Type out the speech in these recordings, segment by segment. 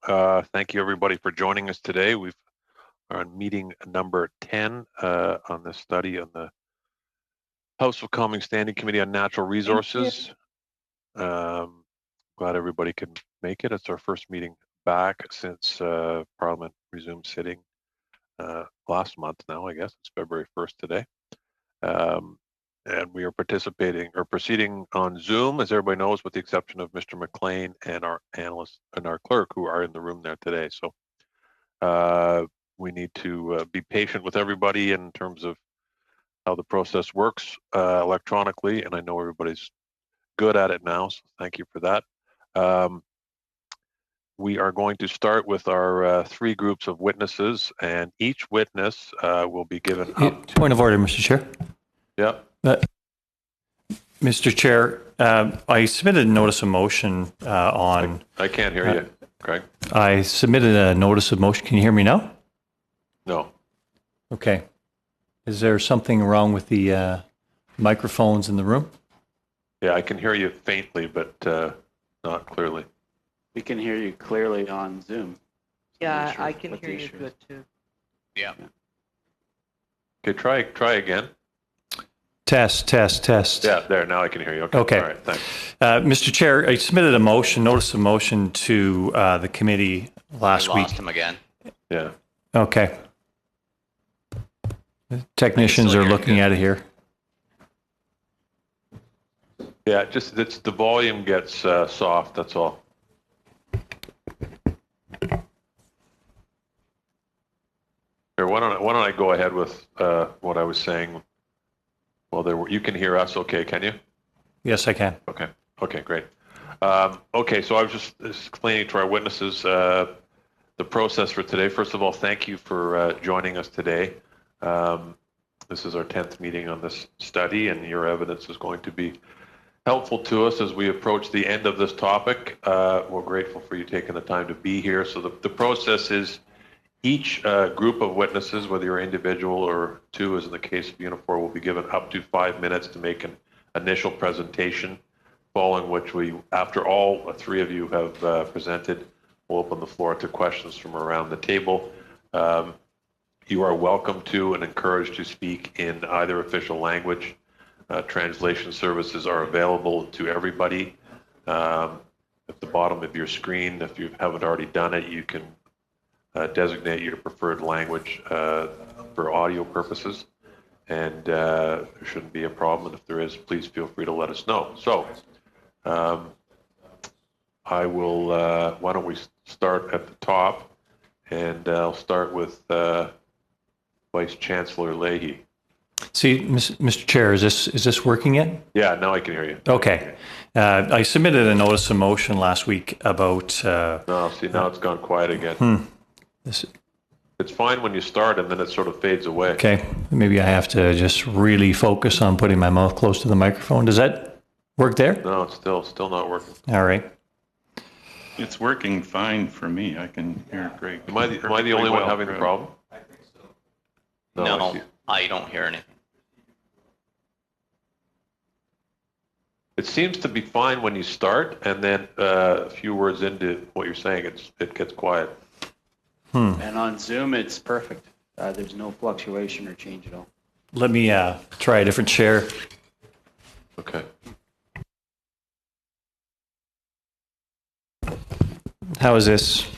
Thank you, everybody, for joining us today. We're on meeting number 10 on this study on the House of Commons Standing Committee on Natural Resources. Glad everybody can make it. It's our first meeting back since Parliament resumed sitting last month now, I guess. It's February 1st today. And we are proceeding on Zoom, as everybody knows, with the exception of Mr. McLean and our analyst and our clerk who are in the room there today. So we need to be patient with everybody in terms of how the process works electronically, and I know everybody's good at it now, so thank you for that. We are going to start with our three groups of witnesses, and each witness will be given up to... Point of order, Mr. Chair. Yeah. Mr. Chair, I submitted a notice of motion on... I can't hear you, Craig. I submitted a notice of motion. Can you hear me now? No. Okay. Is there something wrong with the microphones in the room? Yeah, I can hear you faintly, but not clearly. We can hear you clearly on Zoom. Yeah, I can hear you good too. Yeah. Okay, try again. Test. Yeah, there, now I can hear you. Okay. All right, thanks. Mr. Chair, I submitted a notice of motion to the committee last week. Lost him again. Yeah. Okay. The technicians are looking at it here. Yeah, it's the volume gets soft, that's all. Here, why don't I go ahead with what I was saying? Well, you can hear us okay, can you? Yes, I can. Okay, great. Okay, so I was just explaining to our witnesses the process for today. First of all, thank you for joining us today. This is our 10th meeting on this study, and your evidence is going to be helpful to us as we approach the end of this topic. We're grateful for you taking the time to be here. So the process is each group of witnesses, whether you're individual or two, as in the case of Unifor, will be given up to 5 minutes to make an initial presentation, following which after all three of you have presented, we'll open the floor to questions from around the table. You are welcome to and encouraged to speak in either official language. Translation services are available to everybody. At the bottom of your screen, if you haven't already done it, you can designate your preferred language for audio purposes, and there shouldn't be a problem. And if there is, please feel free to let us know. So I will, why don't we start at the top, and I'll start with Vice Chancellor Leahy. See, Mr. Chair, is this working yet? Yeah, now I can hear you. Okay. I submitted a notice of motion last week about... No, see, now it's gone quiet again. It's fine when you start, and then it sort of fades away. Okay, maybe I have to just really focus on putting my mouth close to the microphone. Does that work there? No, it's still not working. All right. It's working fine for me. I can hear great. Am I the only one having the problem? I think so. No, I don't hear anything. It seems to be fine when you start, and then a few words into what you're saying, it gets quiet. And on Zoom, it's perfect. There's no fluctuation or change at all. Let me try a different chair. Okay. How is this?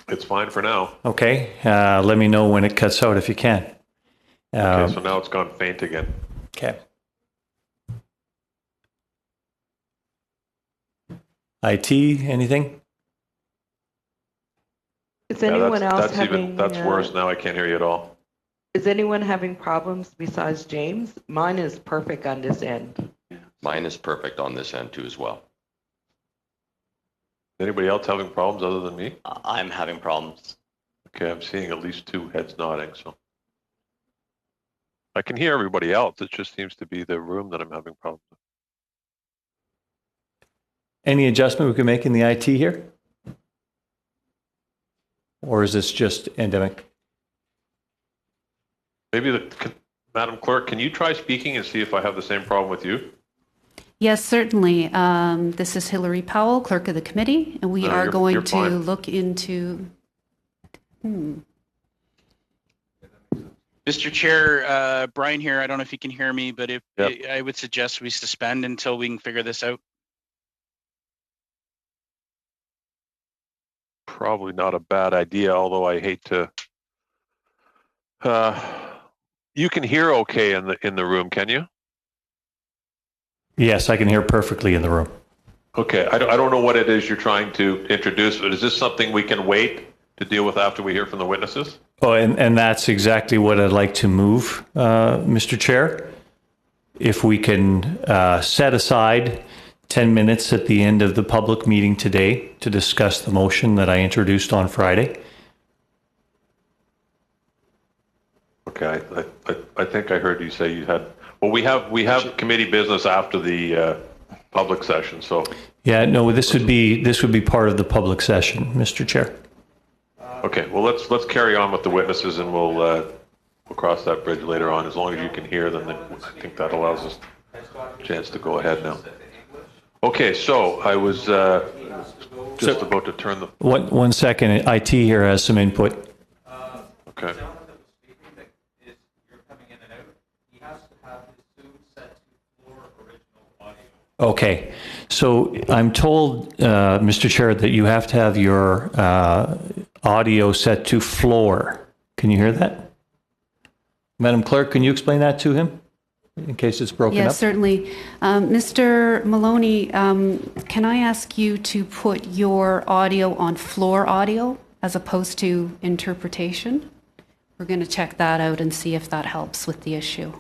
It's fine for now. Okay. Let me know when it cuts out if you can. Okay, so now it's gone faint again. Okay. IT, anything? Is anyone else having... That's worse. Now I can't hear you at all. Is anyone having problems besides James? Mine is perfect on this end. Mine is perfect on this end too as well. Anybody else having problems other than me? I'm having problems. Okay, I'm seeing at least two heads nodding, so. I can hear everybody else. It just seems to be the room that I'm having problems with. Any adjustment we can make in the IT here? Or is this just endemic? Maybe Madam Clerk, can you try speaking and see if I have the same problem with you? Yes, certainly. This is Hillary Powell, Clerk of the Committee, and we No, are you're going to fine. look into. Mr. Chair, Brian here. I don't know if you can hear me, but if Yep. I would suggest we suspend until we can figure this out. Probably not a bad idea, although I hate to. You can hear okay in the room, can you? Yes, I can hear perfectly in the room. Okay, I don't know what it is you're trying to introduce, but is this something we can wait to deal with after we hear from the witnesses? Oh, and that's exactly what I'd like to move, Mr. Chair. If we can set aside 10 minutes at the end of the public meeting today to discuss the motion that I introduced on Friday. Okay, I think I heard you say you had. Well, we have committee business after the public session, so. Yeah, no, this would be part of the public session, Mr. Chair. Okay, well let's carry on with the witnesses, and we'll cross that bridge later on. As long as you can hear, then I think that allows us a chance to go ahead now. Okay, so I was just about to turn the. One second, IT here has some input. Okay. Okay, so I'm told, Mr. Chair, that you have to have your audio set to floor. Can you hear that? Madam Clerk, can you explain that to him in case it's broken up? Yes, certainly. Mr. Maloney, can I ask you to put your audio on floor audio as opposed to interpretation? We're going to check that out and see if that helps with the issue.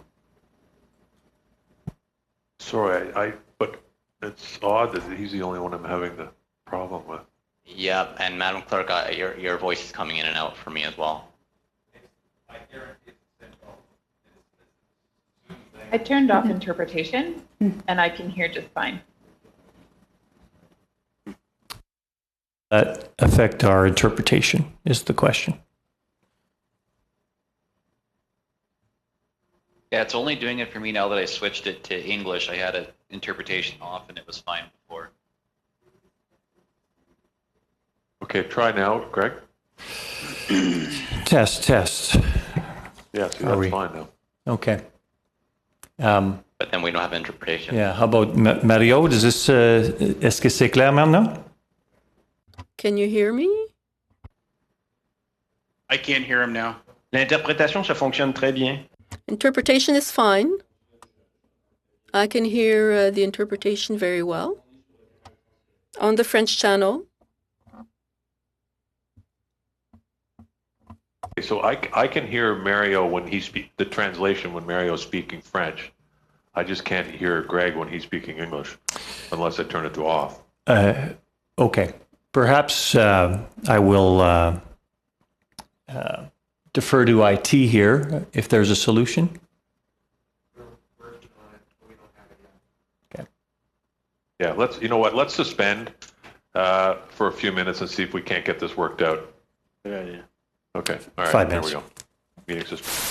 Sorry, but it's odd that he's the only one I'm having the problem with. Yeah, and Madam Clerk, your voice is coming in and out for me as well. I turned off interpretation and I can hear just fine. That affect our interpretation is the question. Yeah, it's only doing it for me now that I switched it to English. I had an interpretation off and it was fine before. Okay, try now, Greg. Test. Yeah, see, that's fine now. Okay. But then we don't have interpretation. Yeah, how about Mario? Does this, est-ce que c'est clair maintenant? Can you hear me? I can't hear him now. L'interprétation, ça fonctionne très bien. Interpretation is fine. I can hear the interpretation very well. On the French channel. So I can hear Mario when he the translation when Mario's speaking French. I just can't hear Greg when he's speaking English unless I turn it to off. Okay. Perhaps I will defer to IT here if there's a solution. Okay. Yeah, let's suspend for a few minutes and see if we can't get this worked out. Good idea. Okay, all right, 5 there minutes. we go. Meeting suspended.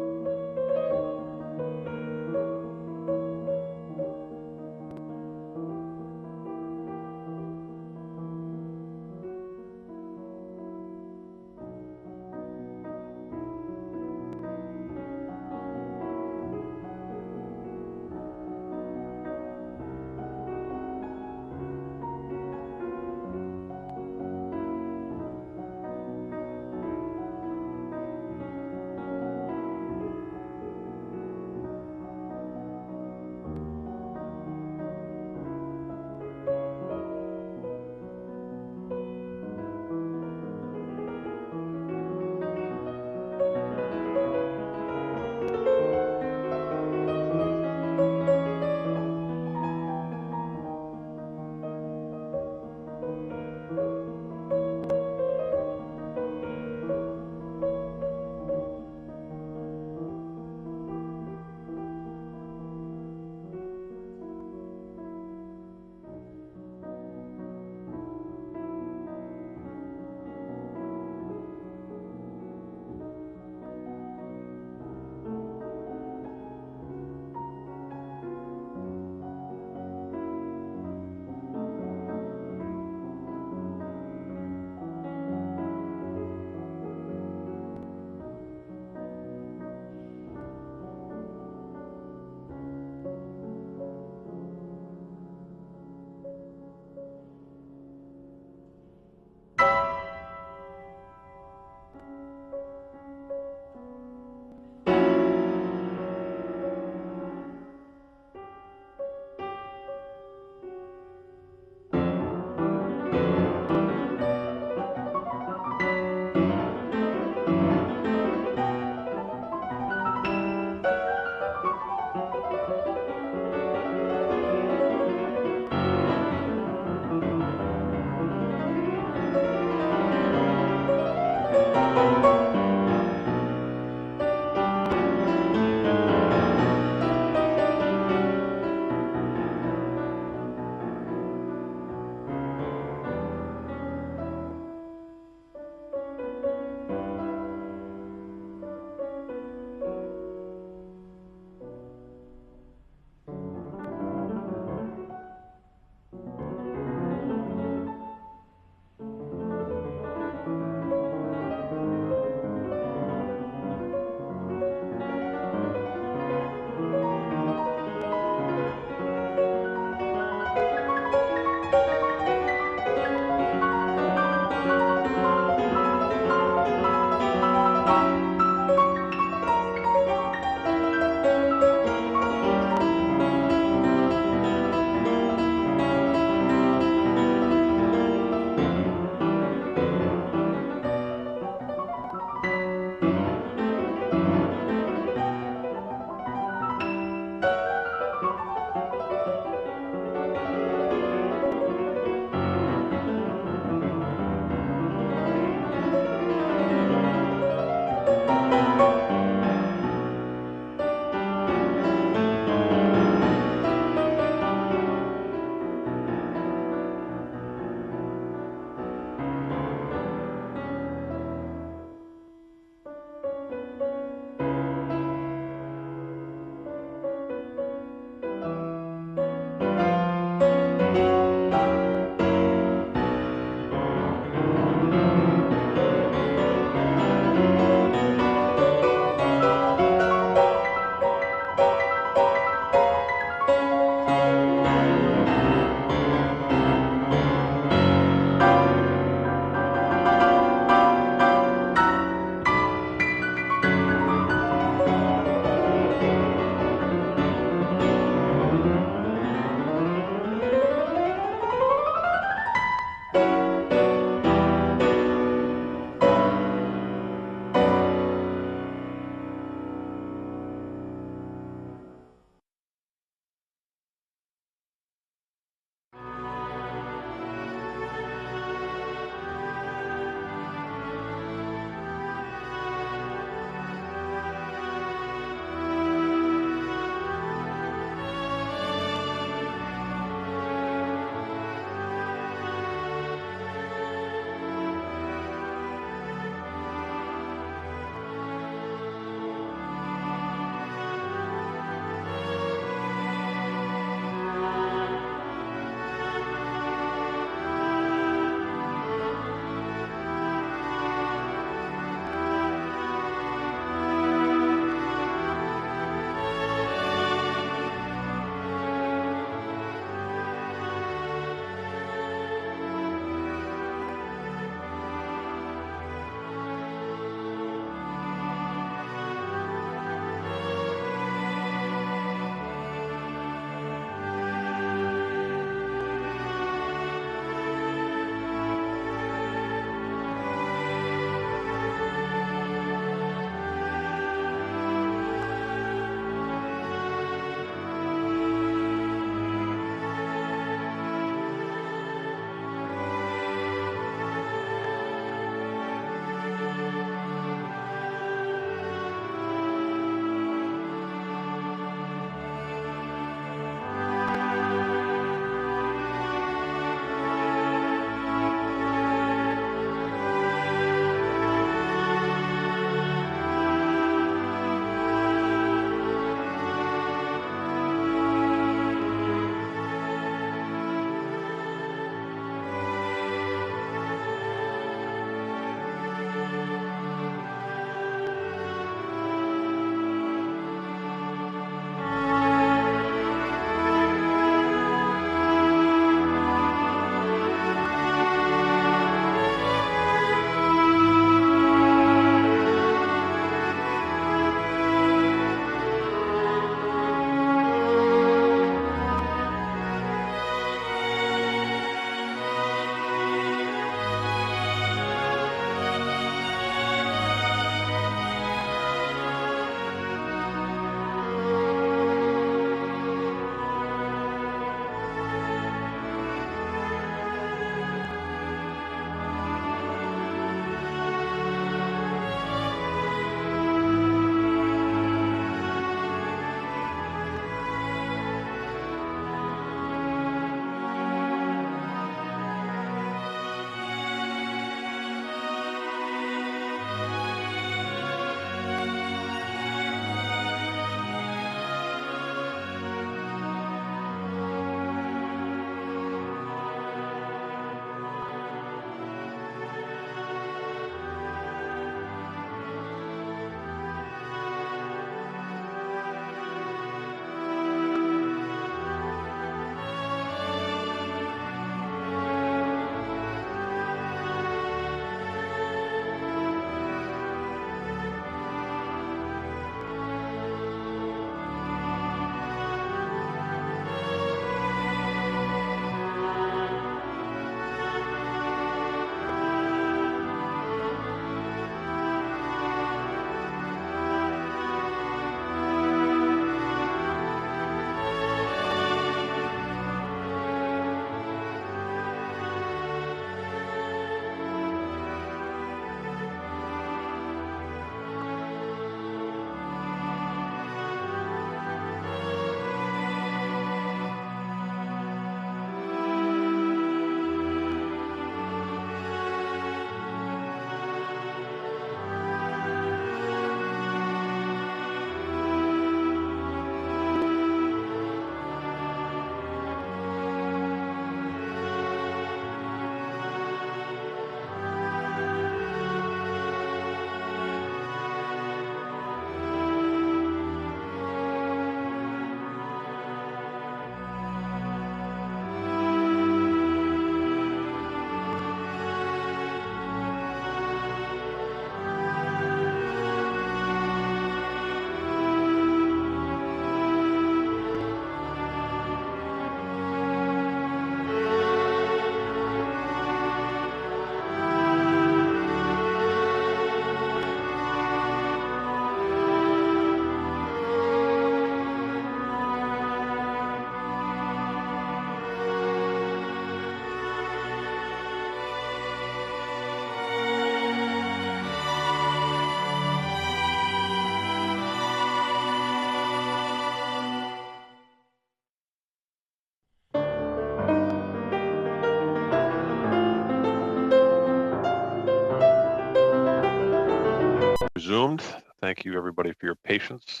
resumed. Thank you, everybody, for your patience.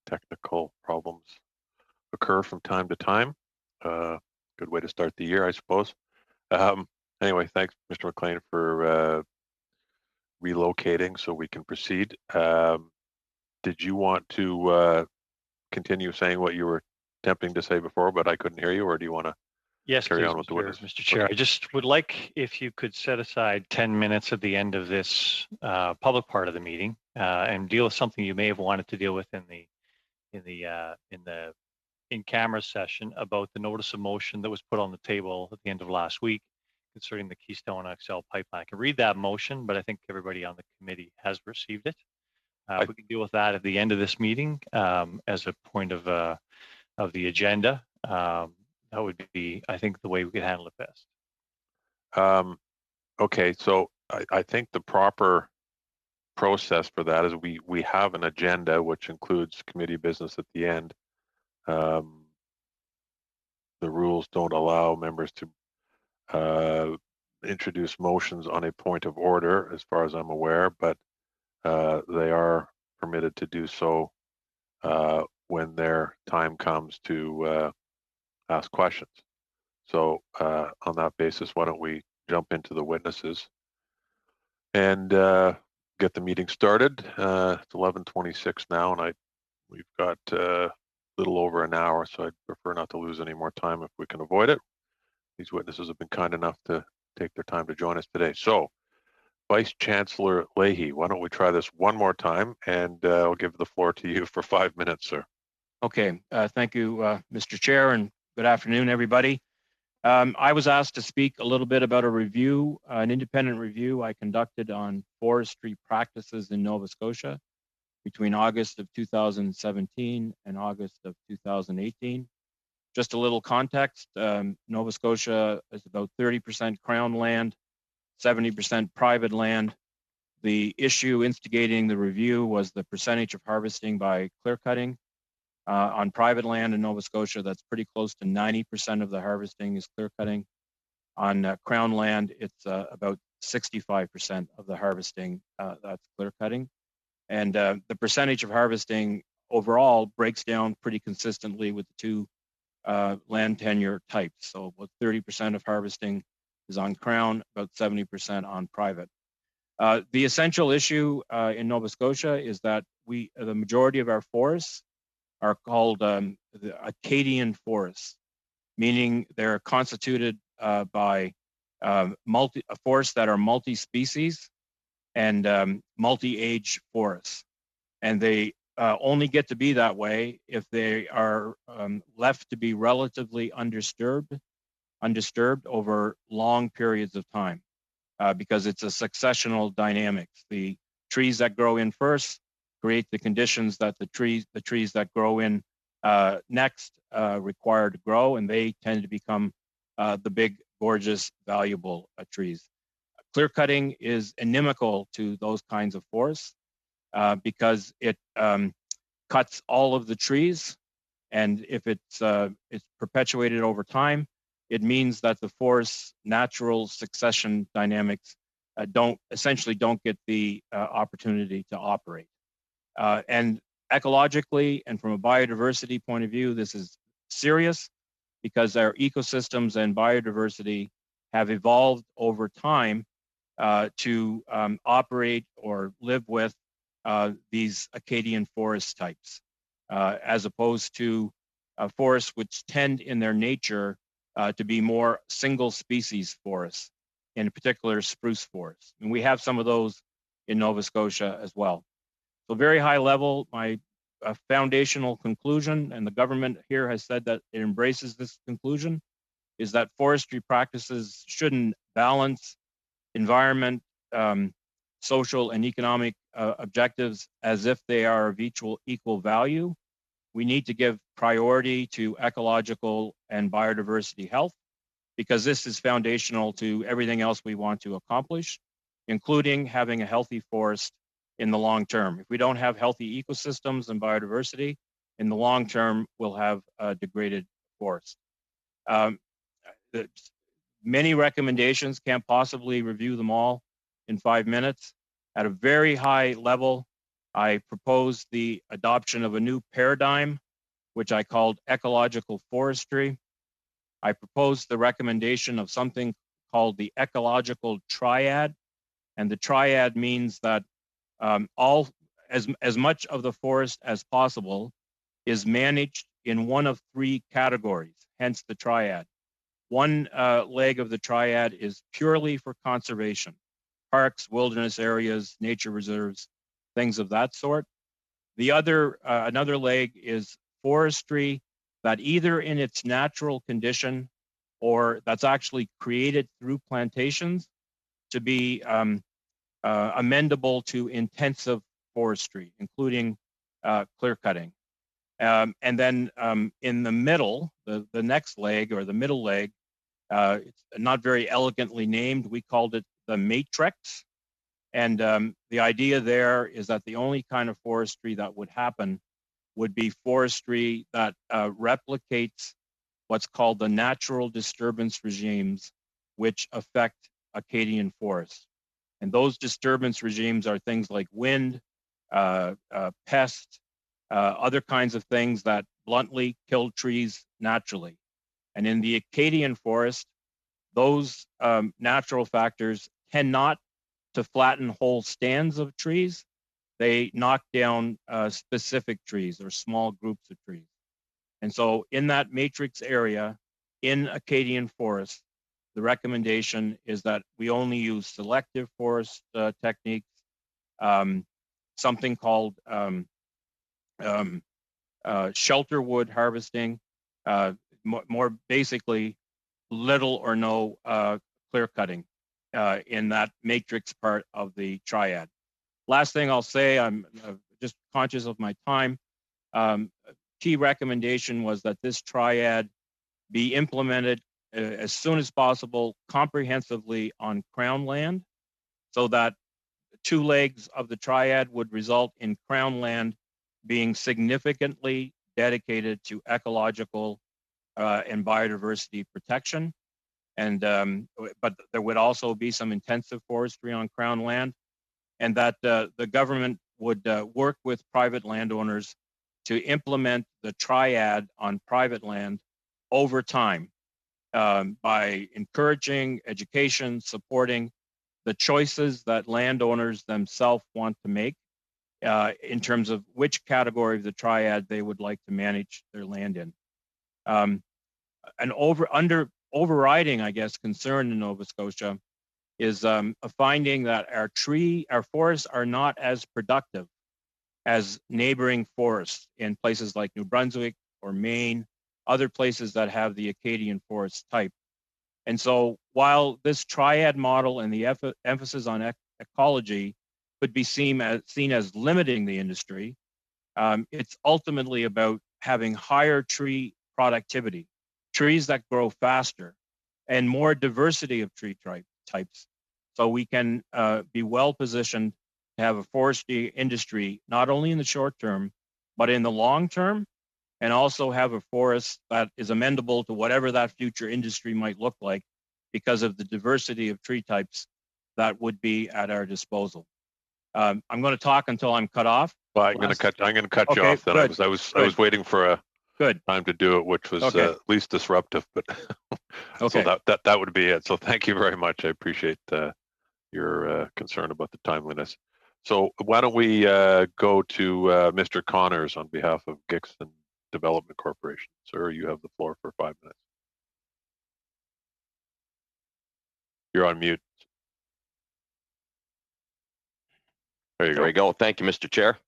Technical problems occur from time to time. Good way to start the year, I suppose. Anyway, thanks, Mr. McLean, for relocating so we can proceed. Did you want to continue saying what you were attempting to say before, but I couldn't hear you, or do you want to Yes, carry please, on with the witness? Mr. Chair. I just would like if you could set aside 10 minutes at the end of this public part of the meeting and deal with something you may have wanted to deal with in the in-camera session about the notice of motion that was put on the table at the end of last week concerning the Keystone XL pipeline. I can read that motion, but I think everybody on the committee has received it. If we can deal with that at the end of this meeting as a point of the agenda, that would be, I think, the way we could handle it best. Okay, so I think the proper process for that is we have an agenda which includes committee business at the end. The rules don't allow members to introduce motions on a point of order, as far as I'm aware, but they are permitted to do so when their time comes to ask questions. So on that basis, why don't we jump into the witnesses and get the meeting started. It's 11:26 now, and we've got a little over an hour, so I'd prefer not to lose any more time if we can avoid it. These witnesses have been kind enough to take their time to join us today. So, Vice Chancellor Leahy, why don't we try this one more time, and I'll give the floor to you for 5 minutes, sir. Okay, thank you, Mr. Chair, and good afternoon, everybody. I was asked to speak a little bit about a review, an independent review I conducted on forestry practices in Nova Scotia between August of 2017 and August of 2018. Just a little context, Nova Scotia is about 30% Crown land, 70% private land. The issue instigating the review was the percentage of harvesting by clear cutting. On private land in Nova Scotia, that's pretty close to 90% of the harvesting is clear cutting. On Crown land, it's about 65% of the harvesting that's clear cutting. And the percentage of harvesting overall breaks down pretty consistently with the two land tenure types. So about 30% of harvesting is on Crown, about 70% on private. The essential issue in Nova Scotia is that the majority of our forests are called the Acadian forests, meaning they're constituted by forests that are multi-species and multi-age forests. And they only get to be that way if they are left to be relatively undisturbed over long periods of time, because it's a successional dynamics. The trees that grow in first create the conditions that the trees that grow in next require to grow, and they tend to become the big, gorgeous, valuable trees. Clear cutting is inimical to those kinds of forests because it cuts all of the trees, and if it's perpetuated over time, it means that the forest's natural succession dynamics essentially don't get the opportunity to operate. And ecologically and from a biodiversity point of view, this is serious because our ecosystems and biodiversity have evolved over time to operate or live with these Acadian forest types, as opposed to forests which tend in their nature to be more single species forests, in particular spruce forests. And we have some of those in Nova Scotia as well. So very high level, my foundational conclusion, and the government here has said that it embraces this conclusion, is that forestry practices shouldn't balance environment, social and economic objectives as if they are of equal value. We need to give priority to ecological and biodiversity health, because this is foundational to everything else we want to accomplish, including having a healthy forest in the long term. If we don't have healthy ecosystems and biodiversity, in the long term, we'll have a degraded forest. Many recommendations, can't possibly review them all in 5 minutes. At a very high level, I proposed the adoption of a new paradigm, which I called ecological forestry. I proposed the recommendation of something called the ecological triad. And the triad means that as much of the forest as possible is managed in one of three categories, hence the triad. One leg of the triad is purely for conservation, parks, wilderness areas, nature reserves, things of that sort. The other, another leg is forestry that either in its natural condition or that's actually created through plantations to be amendable to intensive forestry, including clear cutting. And then in the middle, the next leg or the middle leg, it's not very elegantly named. We called it the matrix. And the idea there is that the only kind of forestry that would happen would be forestry that replicates what's called the natural disturbance regimes, which affect Acadian forests. And those disturbance regimes are things like wind, pests, other kinds of things that bluntly kill trees naturally. And in the Acadian forest, those natural factors tend not to flatten whole stands of trees. They knock down specific trees or small groups of trees. And so in that matrix area, in Acadian forest, the recommendation is that we only use selective forest techniques, something called shelter wood harvesting, more basically little or no clear cutting in that matrix part of the triad. Last thing I'll say, I'm just conscious of my time. Key recommendation was that this triad be implemented as soon as possible comprehensively on Crown land, so that two legs of the triad would result in Crown land being significantly dedicated to ecological and biodiversity protection. And but there would also be some intensive forestry on Crown land, and that the government would work with private landowners to implement the triad on private land over time by encouraging education, supporting the choices that landowners themselves want to make in terms of which category of the triad they would like to manage their land in. An overriding, I guess, concern in Nova Scotia is a finding that our forests are not as productive as neighboring forests in places like New Brunswick or Maine, other places that have the Acadian forest type. And so while this triad model and the emphasis on ecology could be seen as limiting the industry, it's ultimately about having higher tree productivity, trees that grow faster, and more diversity of tree types. So we can be well positioned to have a forestry industry, not only in the short term, but in the long term, and also have a forest that is amendable to whatever that future industry might look like because of the diversity of tree types that would be at our disposal. I'm going to talk until I'm cut off. Well, I'm going to cut you off then. Good. I was waiting for a time to do it, which was least disruptive, but so that would be it. So thank you very much. I appreciate your concern about the timeliness. So why don't we go to Mr. Connors on behalf of Gixon Development Corporation. Sir, you have the floor for 5 minutes. You're on mute. There we go. Thank you, Mr. Chair.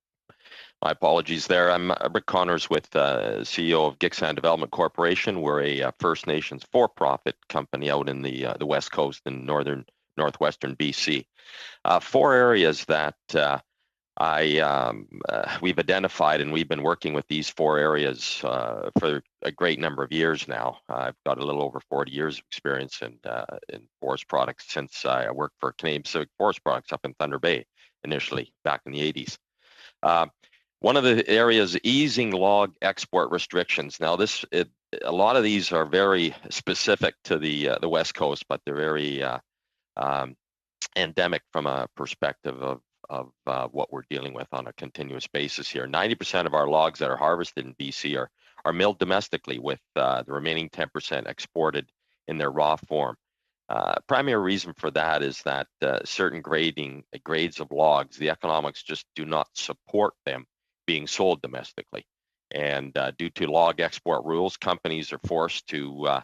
My apologies there. I'm Rick Connors with CEO of Gixon Development Corporation. We're a First Nations for-profit company out in the West Coast in northwestern BC. 4 areas that we've identified, and we've been working with these 4 areas for a great number of years now. I've got a little over 40 years of experience in forest products since I worked for Canadian Pacific Forest Products up in Thunder Bay initially back in the 80s. One of the areas, easing log export restrictions. Now, a lot of these are very specific to the West Coast, but they're very endemic from a perspective what we're dealing with on a continuous basis here. 90% of our logs that are harvested in BC are milled domestically, with the remaining 10% exported in their raw form. Primary reason for that is that certain grades of logs, the economics just do not support them being sold domestically. And due to log export rules, companies are forced to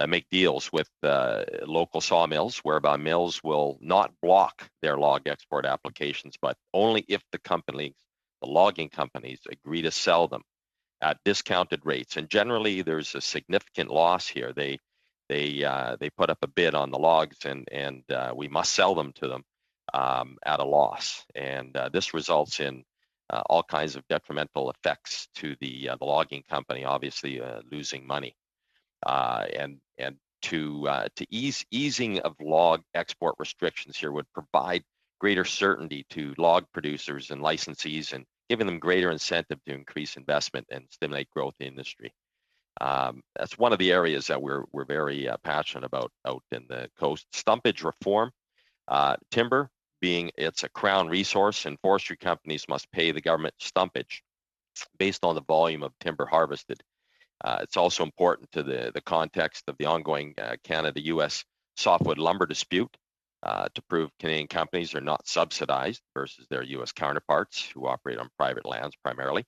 make deals with local sawmills, whereby mills will not block their log export applications, but only if the logging companies, agree to sell them at discounted rates. And generally, there's a significant loss here. They put up a bid on the logs, and we must sell them to them at a loss. And this results in all kinds of detrimental effects to the logging company, obviously losing money. And to easing of log export restrictions here would provide greater certainty to log producers and licensees, and giving them greater incentive to increase investment and stimulate growth in the industry. That's one of the areas that we're very passionate about out in the coast. Stumpage reform, timber being it's a crown resource, and forestry companies must pay the government stumpage based on the volume of timber harvested. It's also important to the context of the ongoing Canada-U.S. softwood lumber dispute to prove Canadian companies are not subsidized versus their U.S. counterparts who operate on private lands primarily.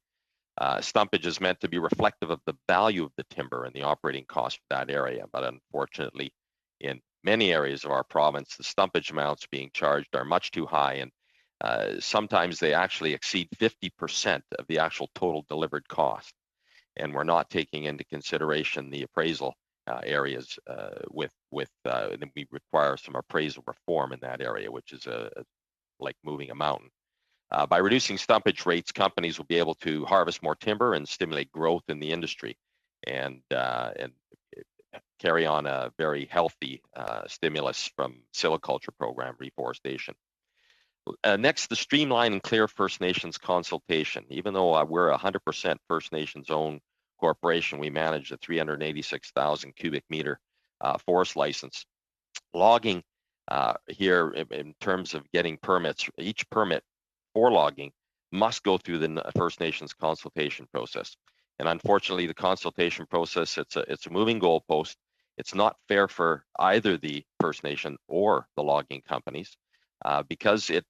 Stumpage is meant to be reflective of the value of the timber and the operating cost for that area, but unfortunately, in many areas of our province, the stumpage amounts being charged are much too high, and sometimes they actually exceed 50% of the actual total delivered cost. And we're not taking into consideration the appraisal areas we require some appraisal reform in that area, which is like moving a mountain. By reducing stumpage rates, companies will be able to harvest more timber and stimulate growth in the industry, and carry on a very healthy stimulus from silviculture program reforestation. Next, the streamline and clear First Nations consultation. Even though we're a 100% First Nations owned corporation, we manage a 386,000 cubic meter forest license. Logging here, in terms of getting permits, each permit for logging must go through the First Nations consultation process. And unfortunately, the consultation process, it's a moving goalpost. It's not fair for either the First Nation or the logging companies because it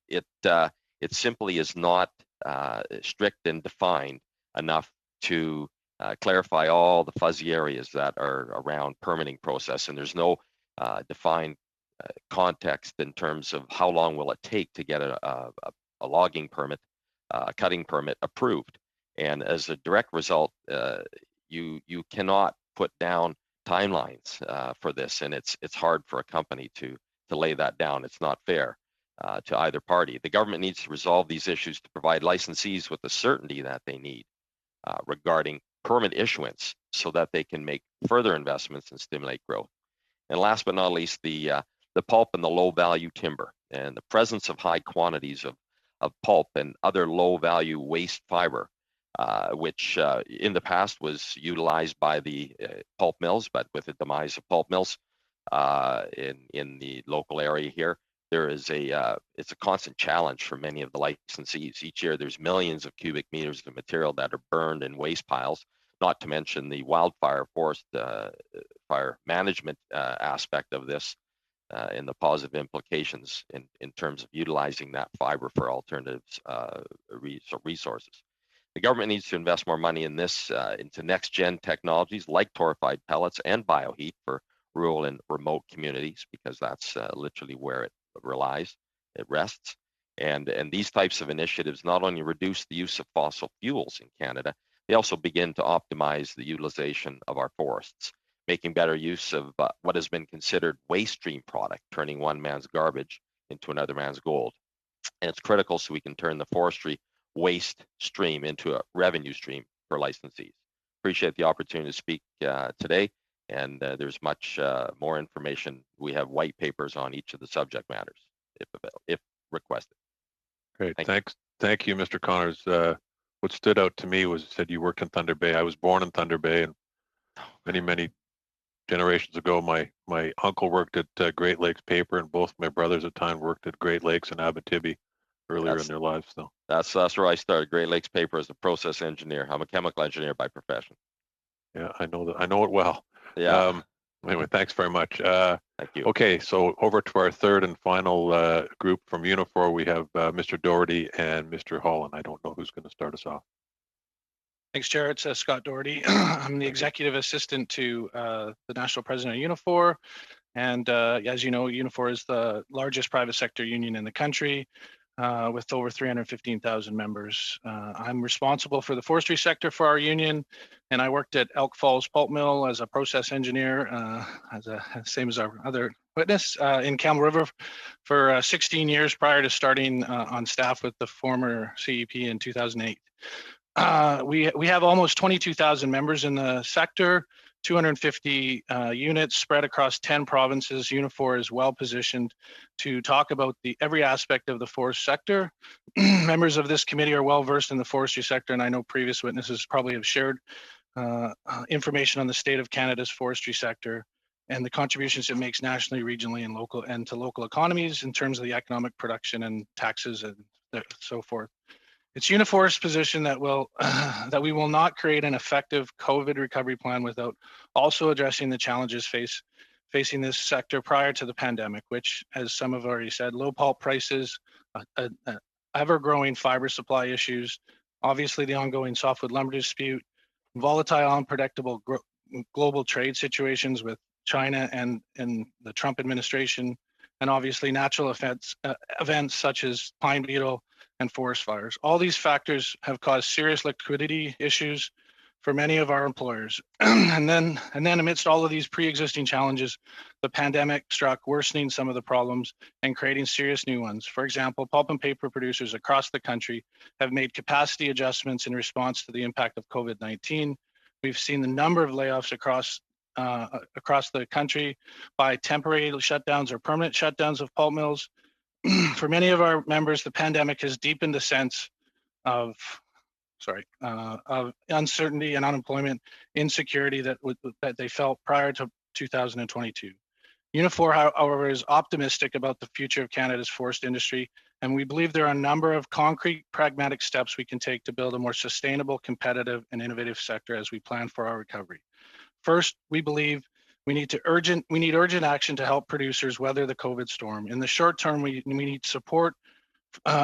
simply is not strict and defined enough to clarify all the fuzzy areas that are around permitting process. And there's no defined context in terms of how long will it take to get a logging permit, a cutting permit approved. And as a direct result, you cannot put down timelines for this, and it's hard for a company to lay that down. It's not fair to either party. The government needs to resolve these issues to provide licensees with the certainty that they need regarding permit issuance, so that they can make further investments and stimulate growth. And last but not least, the pulp and the low value timber, and the presence of high quantities of pulp and other low value waste fiber, which in the past was utilized by the pulp mills, but with the demise of pulp mills in the local area here, there is it's a constant challenge for many of the licensees. Each year, there's millions of cubic meters of material that are burned in waste piles, not to mention the wildfire forest fire management aspect of this and the positive implications in terms of utilizing that fiber for alternatives resources. The government needs to invest more money in this into next-gen technologies like torrefied pellets and bioheat for rural and remote communities, because that's literally where it rests. And these types of initiatives not only reduce the use of fossil fuels in Canada, they also begin to optimize the utilization of our forests, making better use of what has been considered waste stream product, turning one man's garbage into another man's gold. And it's critical so we can turn the forestry waste stream into a revenue stream for licensees. Appreciate the opportunity to speak today, and there's much more information. We have white papers on each of the subject matters, if requested. Great, thank you, Mr. Connors. What stood out to me was you said you worked in Thunder Bay. I was born in Thunder Bay, and many generations ago, my uncle worked at Great Lakes Paper, and both my brothers at the time worked at Great Lakes in Abitibi. earlier in their lives. So that's where I started. Great Lakes Paper as a process engineer. I'm a chemical engineer by profession. yeah, I know that. I know it well. Yeah. Anyway, thanks very much. Thank you. Okay, so over to our third and final group from Unifor, we have Mr. Doherty and Mr. Holland. I don't know who's going to start us off. Thanks, Chair. It's Scott Doherty. I'm the executive assistant to the national president of Unifor. And as you know, Unifor is the largest private sector union in the country with over 315,000 members. I'm responsible for the forestry sector for our union, and I worked at Elk Falls Pulp Mill as a process engineer, same as our other witness, in Camel River for 16 years prior to starting on staff with the former CEP in 2008. We have almost 22,000 members in the sector, 250 units spread across 10 provinces. Unifor is well positioned to talk about every aspect of the forest sector. Members of this committee are well versed in the forestry sector, and I know previous witnesses probably have shared information on the state of Canada's forestry sector and the contributions it makes nationally, regionally, and local, and to local economies in terms of the economic production and taxes and so forth. It's Unifor's position that that we will not create an effective COVID recovery plan without also addressing the challenges facing this sector prior to the pandemic, which, as some have already said, low pulp prices, ever-growing fiber supply issues, obviously the ongoing softwood lumber dispute, volatile, unpredictable global trade situations with China and the Trump administration, and obviously natural events such as pine beetle and forest fires. All these factors have caused serious liquidity issues for many of our employers. and then amidst all of these pre-existing challenges, the pandemic struck, worsening some of the problems and creating serious new ones. For example, pulp and paper producers across the country have made capacity adjustments in response to the impact of COVID-19. We've seen the number of layoffs across the country by temporary shutdowns or permanent shutdowns of pulp mills. For many of our members, the pandemic has deepened the sense of uncertainty and unemployment, insecurity that they felt prior to 2022. Unifor, however, is optimistic about the future of Canada's forest industry, and we believe there are a number of concrete, pragmatic steps we can take to build a more sustainable, competitive, and innovative sector as we plan for our recovery. First, we believe we need urgent action to help producers weather the COVID storm. In the short term, we need support,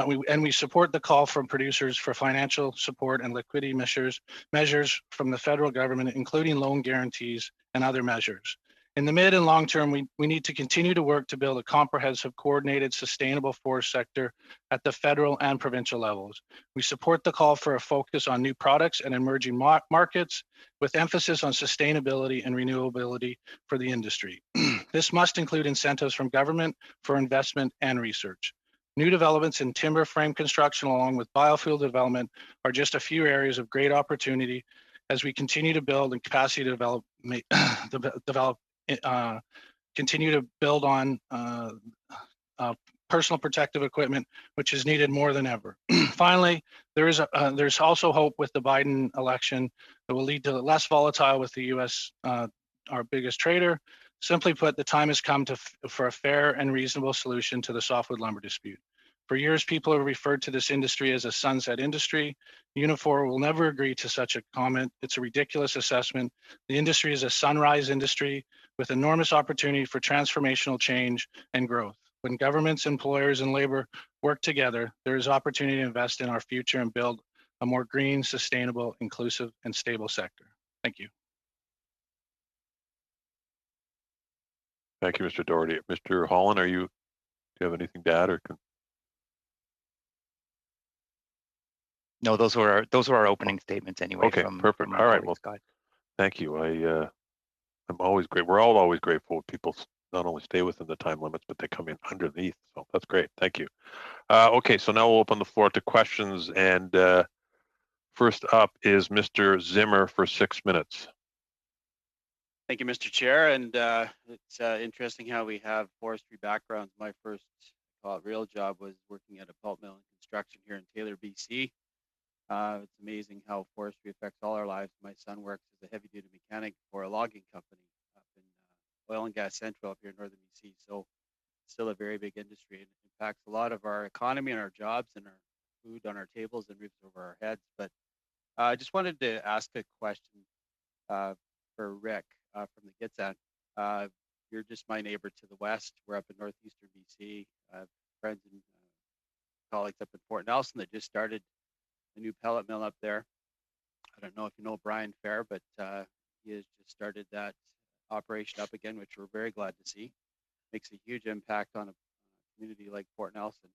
we support the call from producers for financial support and liquidity measures from the federal government, including loan guarantees and other measures. In the mid and long term, we need to continue to work to build a comprehensive, coordinated, sustainable forest sector at the federal and provincial levels. We support the call for a focus on new products and emerging markets with emphasis on sustainability and renewability for the industry. This must include incentives from government for investment and research. New developments in timber frame construction along with biofuel development are just a few areas of great opportunity as we continue to build and capacity to continue to build on personal protective equipment, which is needed more than ever. Finally, there's also hope with the Biden election that will lead to less volatile with the U.S., our biggest trader. Simply put, the time has come for a fair and reasonable solution to the softwood lumber dispute. For years, people have referred to this industry as a sunset industry. Unifor will never agree to such a comment. It's a ridiculous assessment. The industry is a sunrise industry with enormous opportunity for transformational change and growth. When governments, employers, and labor work together, there is opportunity to invest in our future and build a more green, sustainable, inclusive, and stable sector. Thank you. Thank you, Mr. Doherty. Mr. Holland, do you have anything to add or? No, those were our opening statements anyway. Okay, perfect. All right, well, thank you. I'm always great. We're all always grateful when people not only stay within the time limits, but they come in underneath. So that's great. Thank you. Okay, so now we'll open the floor to questions. And first up is Mr. Zimmer for 6 minutes. Thank you, Mr. Chair. And it's interesting how we have forestry backgrounds. My first real job was working at a pulp mill in construction here in Taylor, BC. It's amazing how forestry affects all our lives. My son works as a heavy-duty mechanic for a logging company up in Oil and Gas Central up here in northern BC. So still a very big industry and impacts a lot of our economy and our jobs and our food on our tables and roofs over our heads. But I just wanted to ask a question for Rick from the Gitxsan. You're just my neighbor to the west. We're up in northeastern BC. I have friends and colleagues up in Fort Nelson that just started a new pellet mill up there. I don't know if you know Brian Fair, but he has just started that operation up again, which we're very glad to see. Makes a huge impact on a community like Fort Nelson.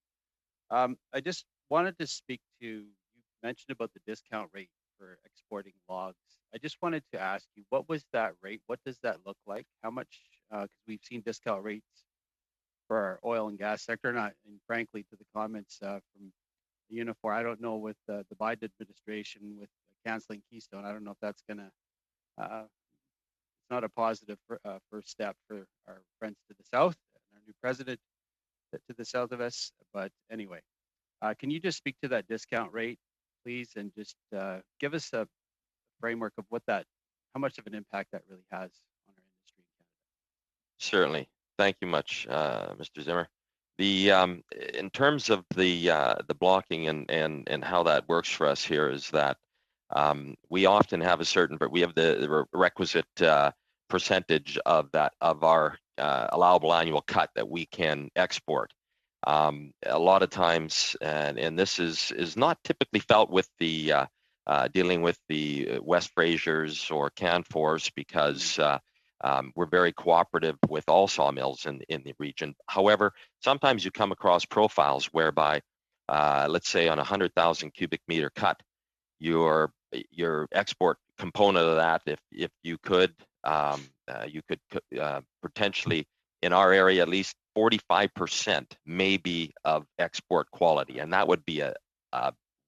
I just wanted to speak to, you mentioned about the discount rate for exporting logs. I just wanted to ask you, what was that rate? What does that look like? How much, because we've seen discount rates for our oil and gas sector, and frankly, to the comments from the Unifor, I don't know with the Biden administration with canceling Keystone, I don't know if that's going to, it's not a positive first step for our friends to the south and our new president to the south of us. But anyway, can you just speak to that discount rate, please, and just give us a framework of what that, how much of an impact that really has on our industry in Canada? Certainly. Thank you much, Mr. Zimmer. The in terms of the blocking and how that works for us here is that we often have a certain, but we have the requisite percentage of our allowable annual cut that we can export. A lot of times, and this is not typically felt with the dealing with the West Frasers or Canfors, because we're very cooperative with all sawmills in the region. However, sometimes you come across profiles whereby, let's say on a 100,000 cubic meter cut, your export component of that, if you could potentially, in our area at least 45% maybe of export quality, and that would be a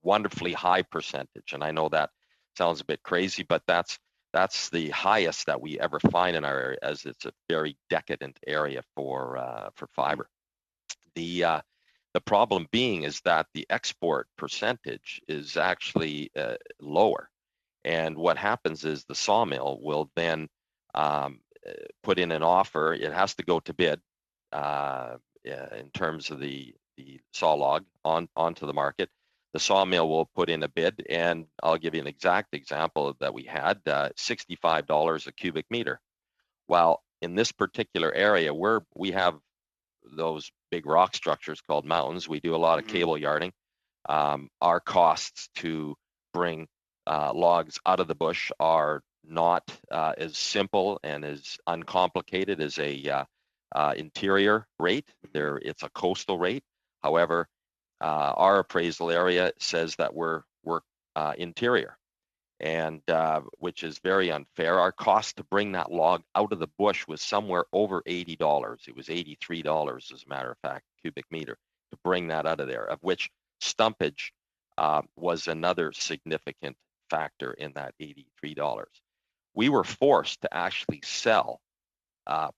wonderfully high percentage. And I know that sounds a bit crazy, but that's the highest that we ever find in our area, as it's a very decadent area for fiber. The problem being is that the export percentage is actually lower. And what happens is the sawmill will then put in an offer. It has to go to bid in terms of the saw log onto the market. The sawmill will put in a bid, and I'll give you an exact example that we had, $65 a cubic meter. Well, in this particular area, we have those big rock structures called mountains. We do a lot of cable yarding. Our costs to bring logs out of the bush are not as simple and as uncomplicated as a interior rate. It's a coastal rate. However, our appraisal area says that we're interior, and which is very unfair. Our cost to bring that log out of the bush was somewhere over $80. It was $83, as a matter of fact, cubic meter, to bring that out of there, of which stumpage was another significant factor in that $83. We were forced to actually sell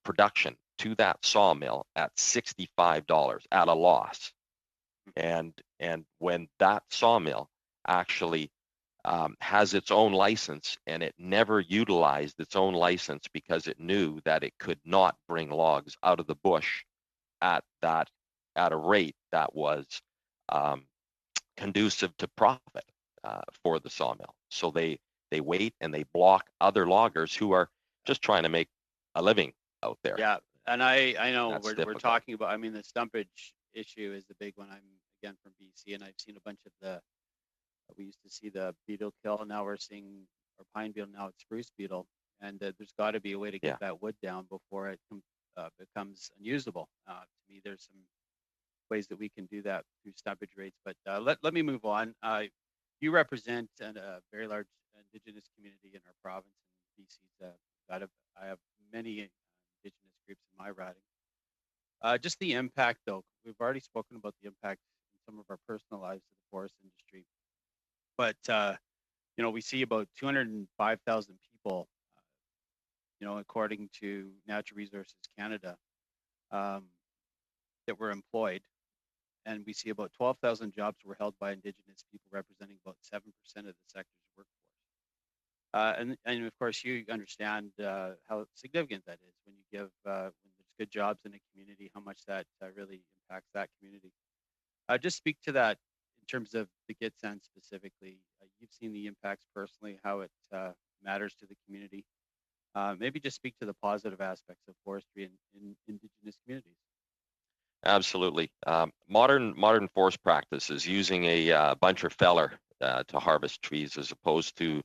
production to that sawmill at $65 at a loss. And when that sawmill actually has its own license, and it never utilized its own license because it knew that it could not bring logs out of the bush at a rate that was conducive to profit for the sawmill. So they wait and they block other loggers who are just trying to make a living out there. Yeah, and I know we're talking about, I mean, the stumpage issue is the big one. I'm again from BC, and I've seen a bunch of we used to see the beetle kill, and now we're seeing, or pine beetle, now it's spruce beetle. And there's got to be a way to get that wood down before it becomes unusable. To me, there's some ways that we can do that through stumpage rates. But let me move on. You represent a very large Indigenous community in our province, in BC. I have many Indigenous groups in my riding. Just the impact, though. We've already spoken about the impact in some of our personal lives of the forest industry. But, we see about 205,000 people, according to Natural Resources Canada, that were employed. And we see about 12,000 jobs were held by Indigenous people, representing about 7% of the sector's workforce. And of course, you understand how significant that is when you give, when there's good jobs in a community, how much that really impacts that community. Just speak to that in terms of the Gitsan specifically. You've seen the impacts personally, how it matters to the community. Maybe just speak to the positive aspects of forestry in Indigenous communities. Absolutely. Modern forest practice is using a bunch of feller to harvest trees as opposed to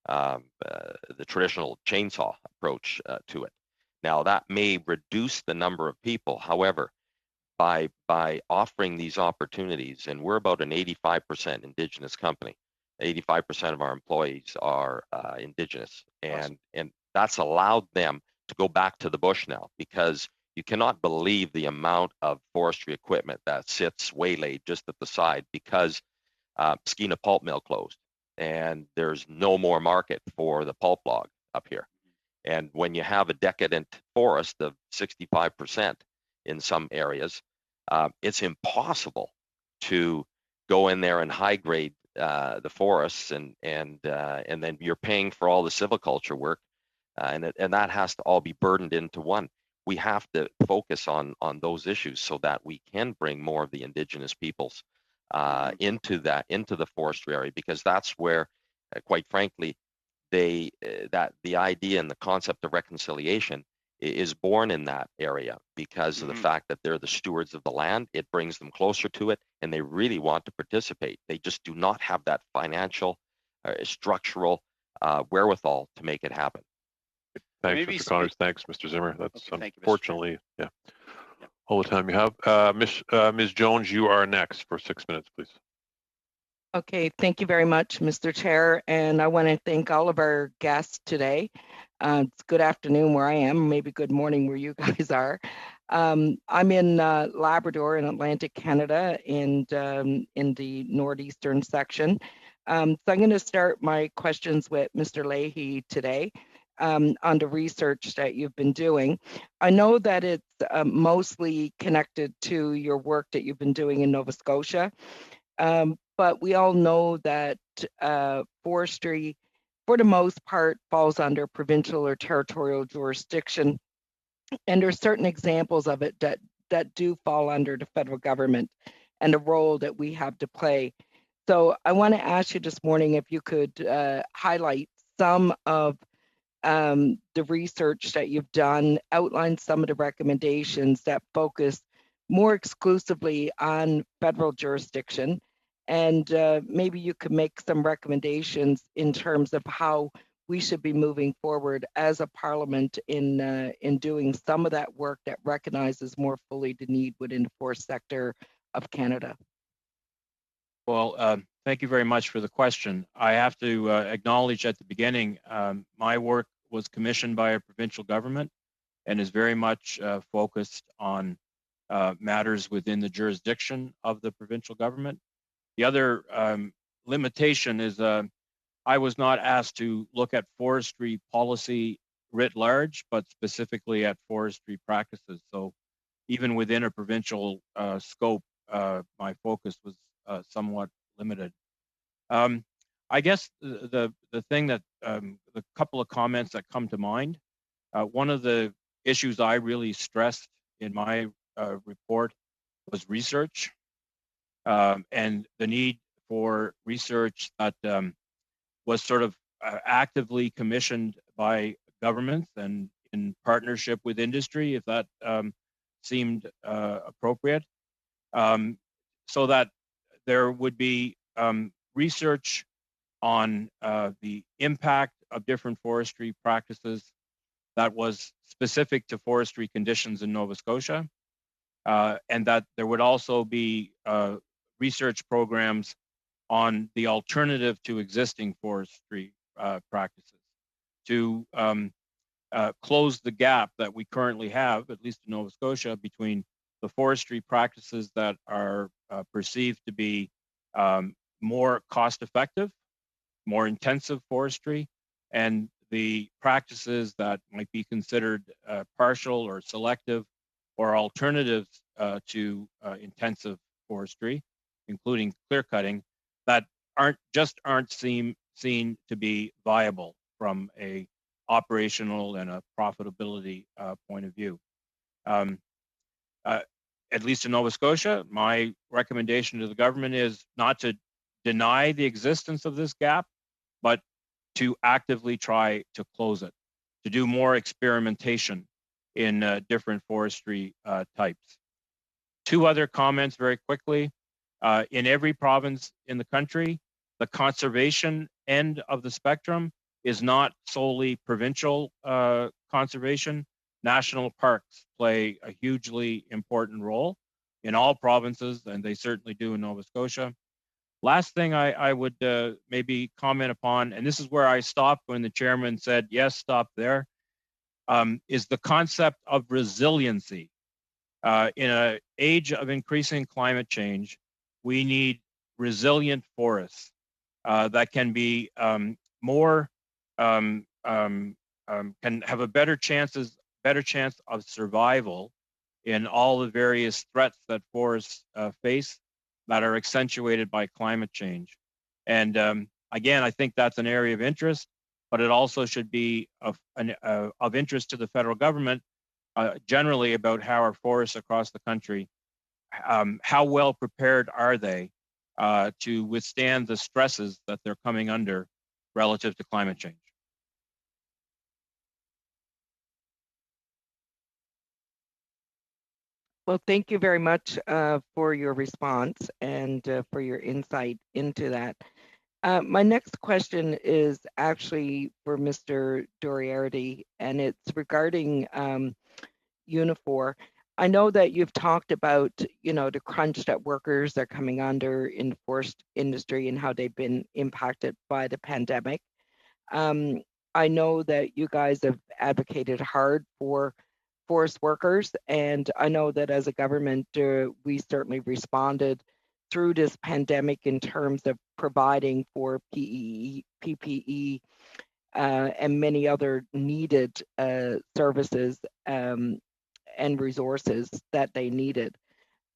the traditional chainsaw approach to it. Now, that may reduce the number of people. However, by offering these opportunities, and we're about an 85% Indigenous company, 85% of our employees are Indigenous, and that's allowed them to go back to the bush now, because you cannot believe the amount of forestry equipment that sits waylaid just at the side because Skeena pulp mill closed, and there's no more market for the pulp log up here. And when you have a decadent forest of 65% in some areas, it's impossible to go in there and high grade the forests, and then you're paying for all the silviculture work, and that has to all be burdened into one. We have to focus on those issues so that we can bring more of the Indigenous peoples into the forestry area, because that's where, quite frankly, that the idea and the concept of reconciliation is born in that area because of the fact that they're the stewards of the land. It brings them closer to it, and they really want to participate. They just do not have that financial, structural wherewithal to make it happen. Thanks, Mr. Connors. Thanks, Mr. Zimmer. That's unfortunately, all the time you have. Ms. Jones, you are next for 6 minutes, please. Okay, thank you very much, Mr. Chair, and I want to thank all of our guests today. It's good afternoon where I am, maybe good morning where you guys are. I'm in Labrador in Atlantic Canada, and in the northeastern section. So I'm going to start my questions with Mr. Leahy today on the research that you've been doing. I know that it's mostly connected to your work that you've been doing in Nova Scotia. But we all know that forestry, for the most part, falls under provincial or territorial jurisdiction. And there's certain examples of it that do fall under the federal government and the role that we have to play. So I want to ask you this morning if you could highlight some of the research that you've done, outline some of the recommendations that focus more exclusively on federal jurisdiction. And maybe you could make some recommendations in terms of how we should be moving forward as a parliament in doing some of that work that recognizes more fully the need within the forest sector of Canada. Well, thank you very much for the question. I have to acknowledge at the beginning, my work was commissioned by a provincial government and is very much focused on matters within the jurisdiction of the provincial government. The other limitation is I was not asked to look at forestry policy writ large, but specifically at forestry practices. So even within a provincial scope, my focus was somewhat limited. I guess the thing that, the couple of comments that come to mind, one of the issues I really stressed in my report was research. And the need for research that was sort of actively commissioned by governments and in partnership with industry, if that seemed appropriate, so that there would be research on the impact of different forestry practices that was specific to forestry conditions in Nova Scotia, and that there would also be research programs on the alternative to existing forestry practices to close the gap that we currently have, at least in Nova Scotia, between the forestry practices that are perceived to be more cost-effective, more intensive forestry, and the practices that might be considered partial or selective or alternatives to intensive forestry, including clear cutting, that aren't seen to be viable from a operational and a profitability point of view. at least in Nova Scotia, my recommendation to the government is not to deny the existence of this gap, but to actively try to close it, to do more experimentation in different forestry types. Two other comments very quickly. In every province in the country, the conservation end of the spectrum is not solely provincial conservation. National parks play a hugely important role in all provinces, and they certainly do in Nova Scotia. Last thing I would maybe comment upon, and this is where I stopped when the chairman said, yes, stop there, is the concept of resiliency. In an age of increasing climate change, we need resilient forests that can be can have a better chance of survival in all the various threats that forests face that are accentuated by climate change. And again, I think that's an area of interest, but it also should be of interest to the federal government generally about how our forests across the country, how well prepared are they to withstand the stresses that they're coming under relative to climate change. Well, thank you very much for your response and for your insight into that. My next question is actually for Mr. Doriarty, and it's regarding Unifor. I know that you've talked about, the crunch that workers are coming under in the forest industry and how they've been impacted by the pandemic. I know that you guys have advocated hard for forest workers, and I know that as a government, we certainly responded through this pandemic in terms of providing for PPE, and many other needed services and resources that they needed.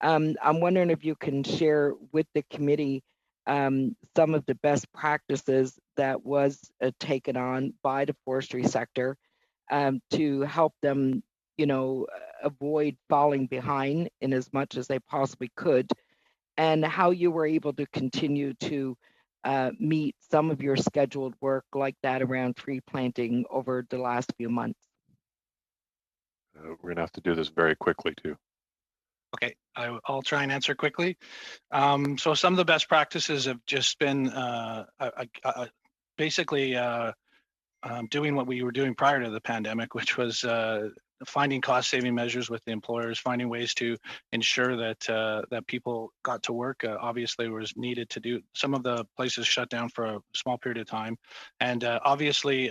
I'm wondering if you can share with the committee some of the best practices that was taken on by the forestry sector to help them, avoid falling behind in as much as they possibly could, and how you were able to continue to meet some of your scheduled work like that around tree planting over the last few months. We're going to have to do this very quickly too. Okay, I'll try and answer quickly. So some of the best practices have just been basically doing what we were doing prior to the pandemic, which was finding cost-saving measures with the employers, finding ways to ensure that that people got to work. Obviously, was needed to do. Some of the places shut down for a small period of time, and obviously.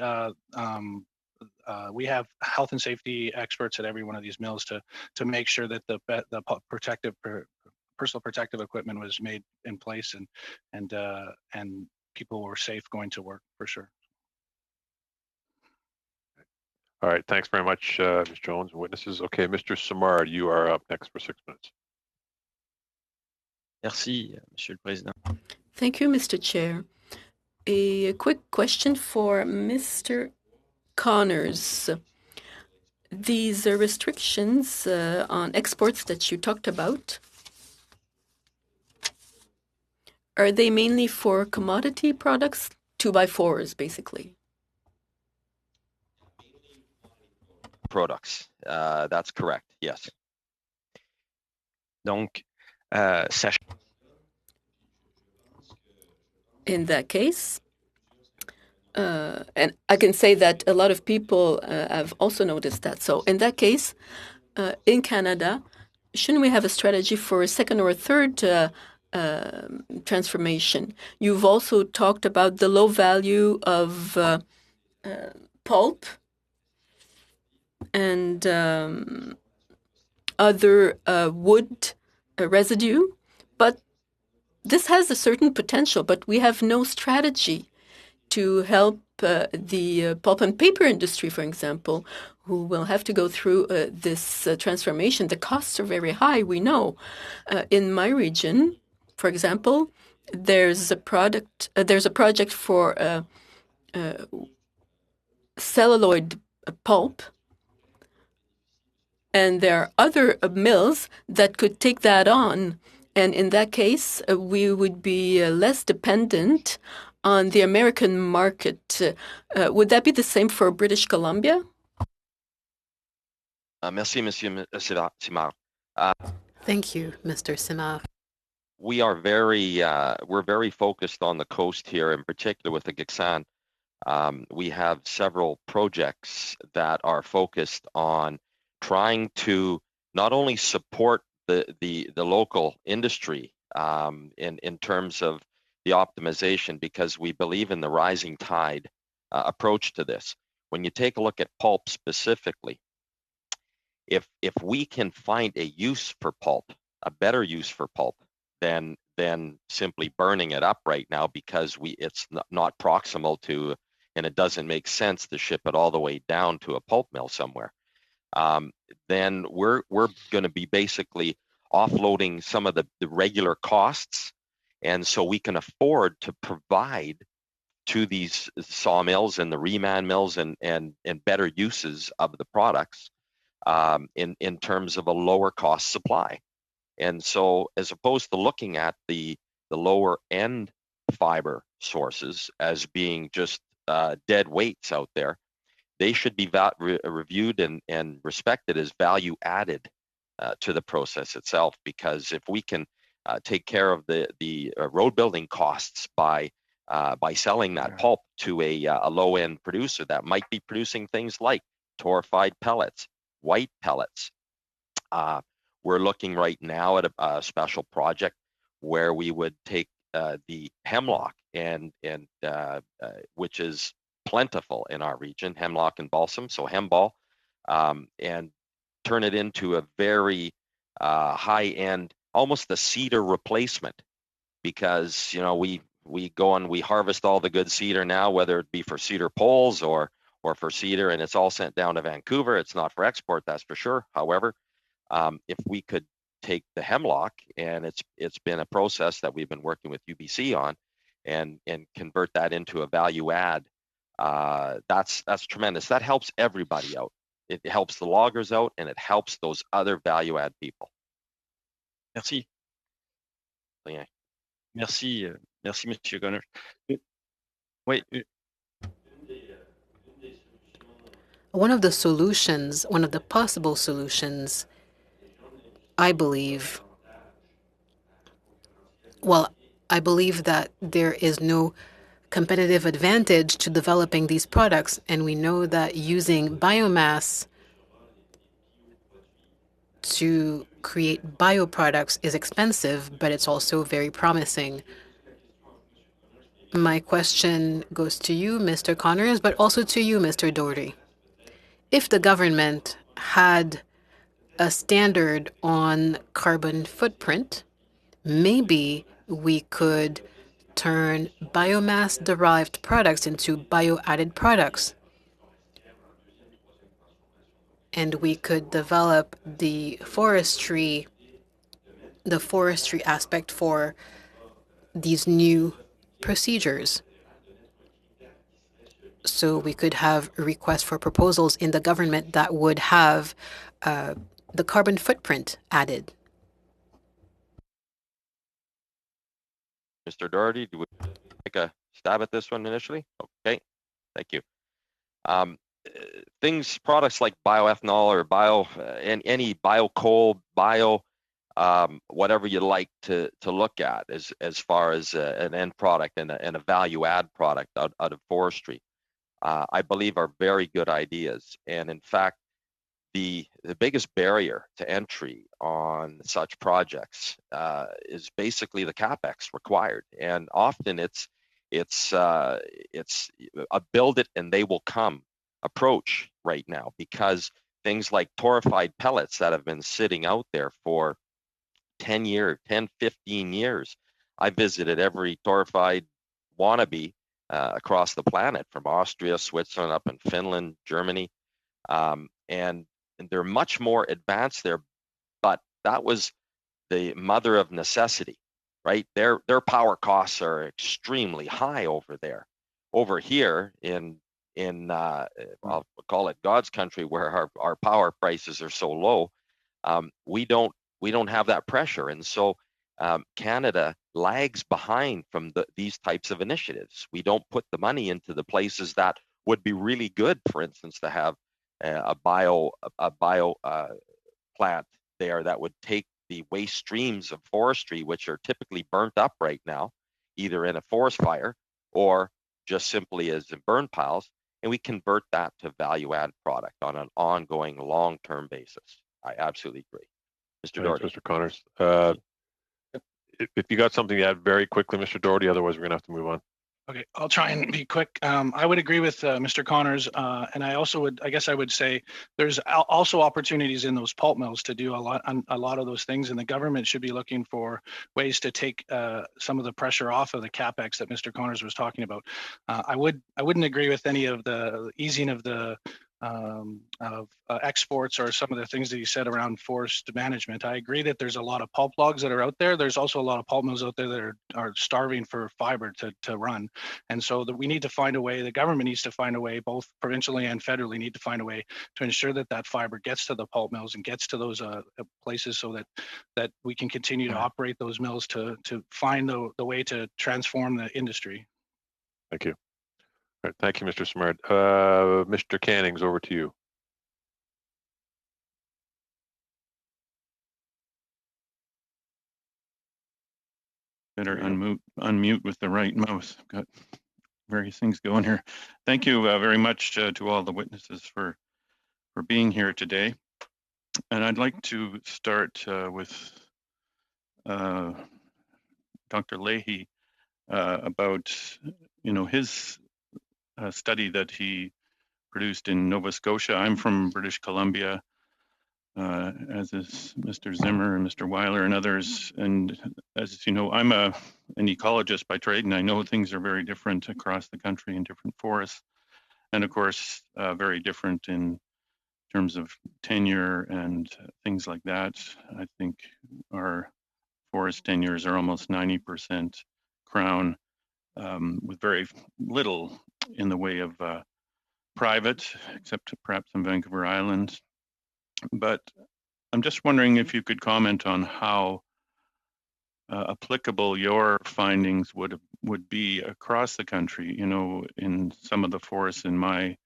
We have health and safety experts at every one of these mills to make sure that the personal protective equipment was made in place and people were safe going to work for sure. All right, thanks very much, Ms. Jones and witnesses. Okay, Mr. Simard, you are up next for 6 minutes. Merci, Monsieur le Président. Thank you, Mr. Chair. A quick question for Mr. Connors. These restrictions on exports that you talked about, are they mainly for commodity products, 2x4s, basically? Products, that's correct, yes. Donc, in that case, and I can say that a lot of people have also noticed that. So in that case, in Canada, shouldn't we have a strategy for a second or a third transformation? You've also talked about the low value of pulp and other wood residue, but this has a certain potential, but we have no strategy to help the pulp and paper industry, for example, who will have to go through this transformation. The costs are very high, we know. In my region, for example, there's a project for celluloid pulp, And there are other mills that could take that on. And in that case, we would be less dependent on the American market. Would that be the same for British Columbia? Merci, Monsieur Simard. Thank you, Mr. Simard. We are we're very focused on the coast here, in particular with the Gixan. We have several projects that are focused on trying to not only support the local industry in terms of the optimization, because we believe in the rising tide approach to this. When you take a look at pulp specifically, if we can find a use for pulp, a better use for pulp than simply burning it up right now, because it's not proximal to, and it doesn't make sense to ship it all the way down to a pulp mill somewhere, then we're going to be basically offloading some of the regular costs, and so we can afford to provide to these sawmills and the reman mills and better uses of the products in terms of a lower cost supply. And so, as opposed to looking at the lower end fiber sources as being just dead weights out there, they should be reviewed and respected as value added to the process itself. Because if we can take care of the road building costs by selling that pulp to a low end producer that might be producing things like torrefied pellets, white pellets. We're looking right now at a special project where we would take the hemlock and which is plentiful in our region, hemlock and balsam, so hemball, and turn it into a very high-end, almost a cedar replacement, because we go and we harvest all the good cedar now, whether it be for cedar poles or for cedar, and it's all sent down to Vancouver. It's not for export, that's for sure. However, if we could take the hemlock, and it's been a process that we've been working with UBC on, and convert that into a value add, that's tremendous. That helps everybody out. It helps the loggers out, and it helps those other value add people. Merci. Yeah. Merci, merci, Monsieur Gunner. Wait. One of the possible solutions, I believe that there is no competitive advantage to developing these products, and we know that using biomass to create bioproducts is expensive, but it's also very promising. My question goes to you, Mr. Connors, but also to you, Mr. Doherty. If the government had a standard on carbon footprint, maybe we could turn biomass-derived products into bio-added products. And we could develop the forestry aspect for these new procedures. So we could have a request for proposals in the government that would have the carbon footprint added. Mr. Doherty, do we take a stab at this one initially? Okay, thank you. Products like bioethanol or any biocoal, whatever you like to look at as far as an end product and a value add product out of forestry, I believe are very good ideas. And in fact, the biggest barrier to entry on such projects is basically the capex required, and often it's a build it and they will come approach right now, because things like torrefied pellets that have been sitting out there for 10, 15 years. I visited every torrefied wannabe across the planet, from Austria, Switzerland, up in Finland, Germany, and they're much more advanced there, but that was the mother of necessity, right? Their power costs are extremely high over there. Over here in in I'll call it God's country, where our power prices are so low, we don't have that pressure, and so Canada lags behind from these types of initiatives. We don't put the money into the places that would be really good, for instance, to have a bio plant there that would take the waste streams of forestry, which are typically burnt up right now, either in a forest fire or just simply as in burn piles, and we convert that to value-add product on an ongoing long-term basis. I absolutely agree. Mr. Doherty. Mr. Connors. If you got something to add very quickly, Mr. Doherty, otherwise we're going to have to move on. Okay, I'll try and be quick. I would agree with Mr. Connors, and I also would, I guess I would say there's also opportunities in those pulp mills to do a lot of those things, and the government should be looking for ways to take some of the pressure off of the capex that Mr. Connors was talking about. I wouldn't agree with any of the easing of the exports or some of the things that you said around forest management. I agree that there's a lot of pulp logs that are out there. There's also a lot of pulp mills out there that are starving for fiber to run. And so that we need to find a way, the government needs to find a way, both provincially and federally need to find a way to ensure that that fiber gets to the pulp mills and gets to those places so that we can continue to operate those mills to find the way to transform the industry. Thank you. All right, thank you, Mr. Smart. Mr. Cannings, over to you. Better unmute with the right mouse. I've got various things going here. Thank you very much to all the witnesses for being here today. And I'd like to start with Dr. Leahy about his study that he produced in Nova Scotia. I'm from British Columbia, as is Mr. Zimmer and Mr. Weiler and others. And as you know, I'm an ecologist by trade, and I know things are very different across the country in different forests. And of course, very different in terms of tenure and things like that. I think our forest tenures are almost 90% crown, with very little in the way of private, except perhaps on Vancouver Island. But I'm just wondering if you could comment on how applicable your findings would be across the country. You know, in some of the forests in my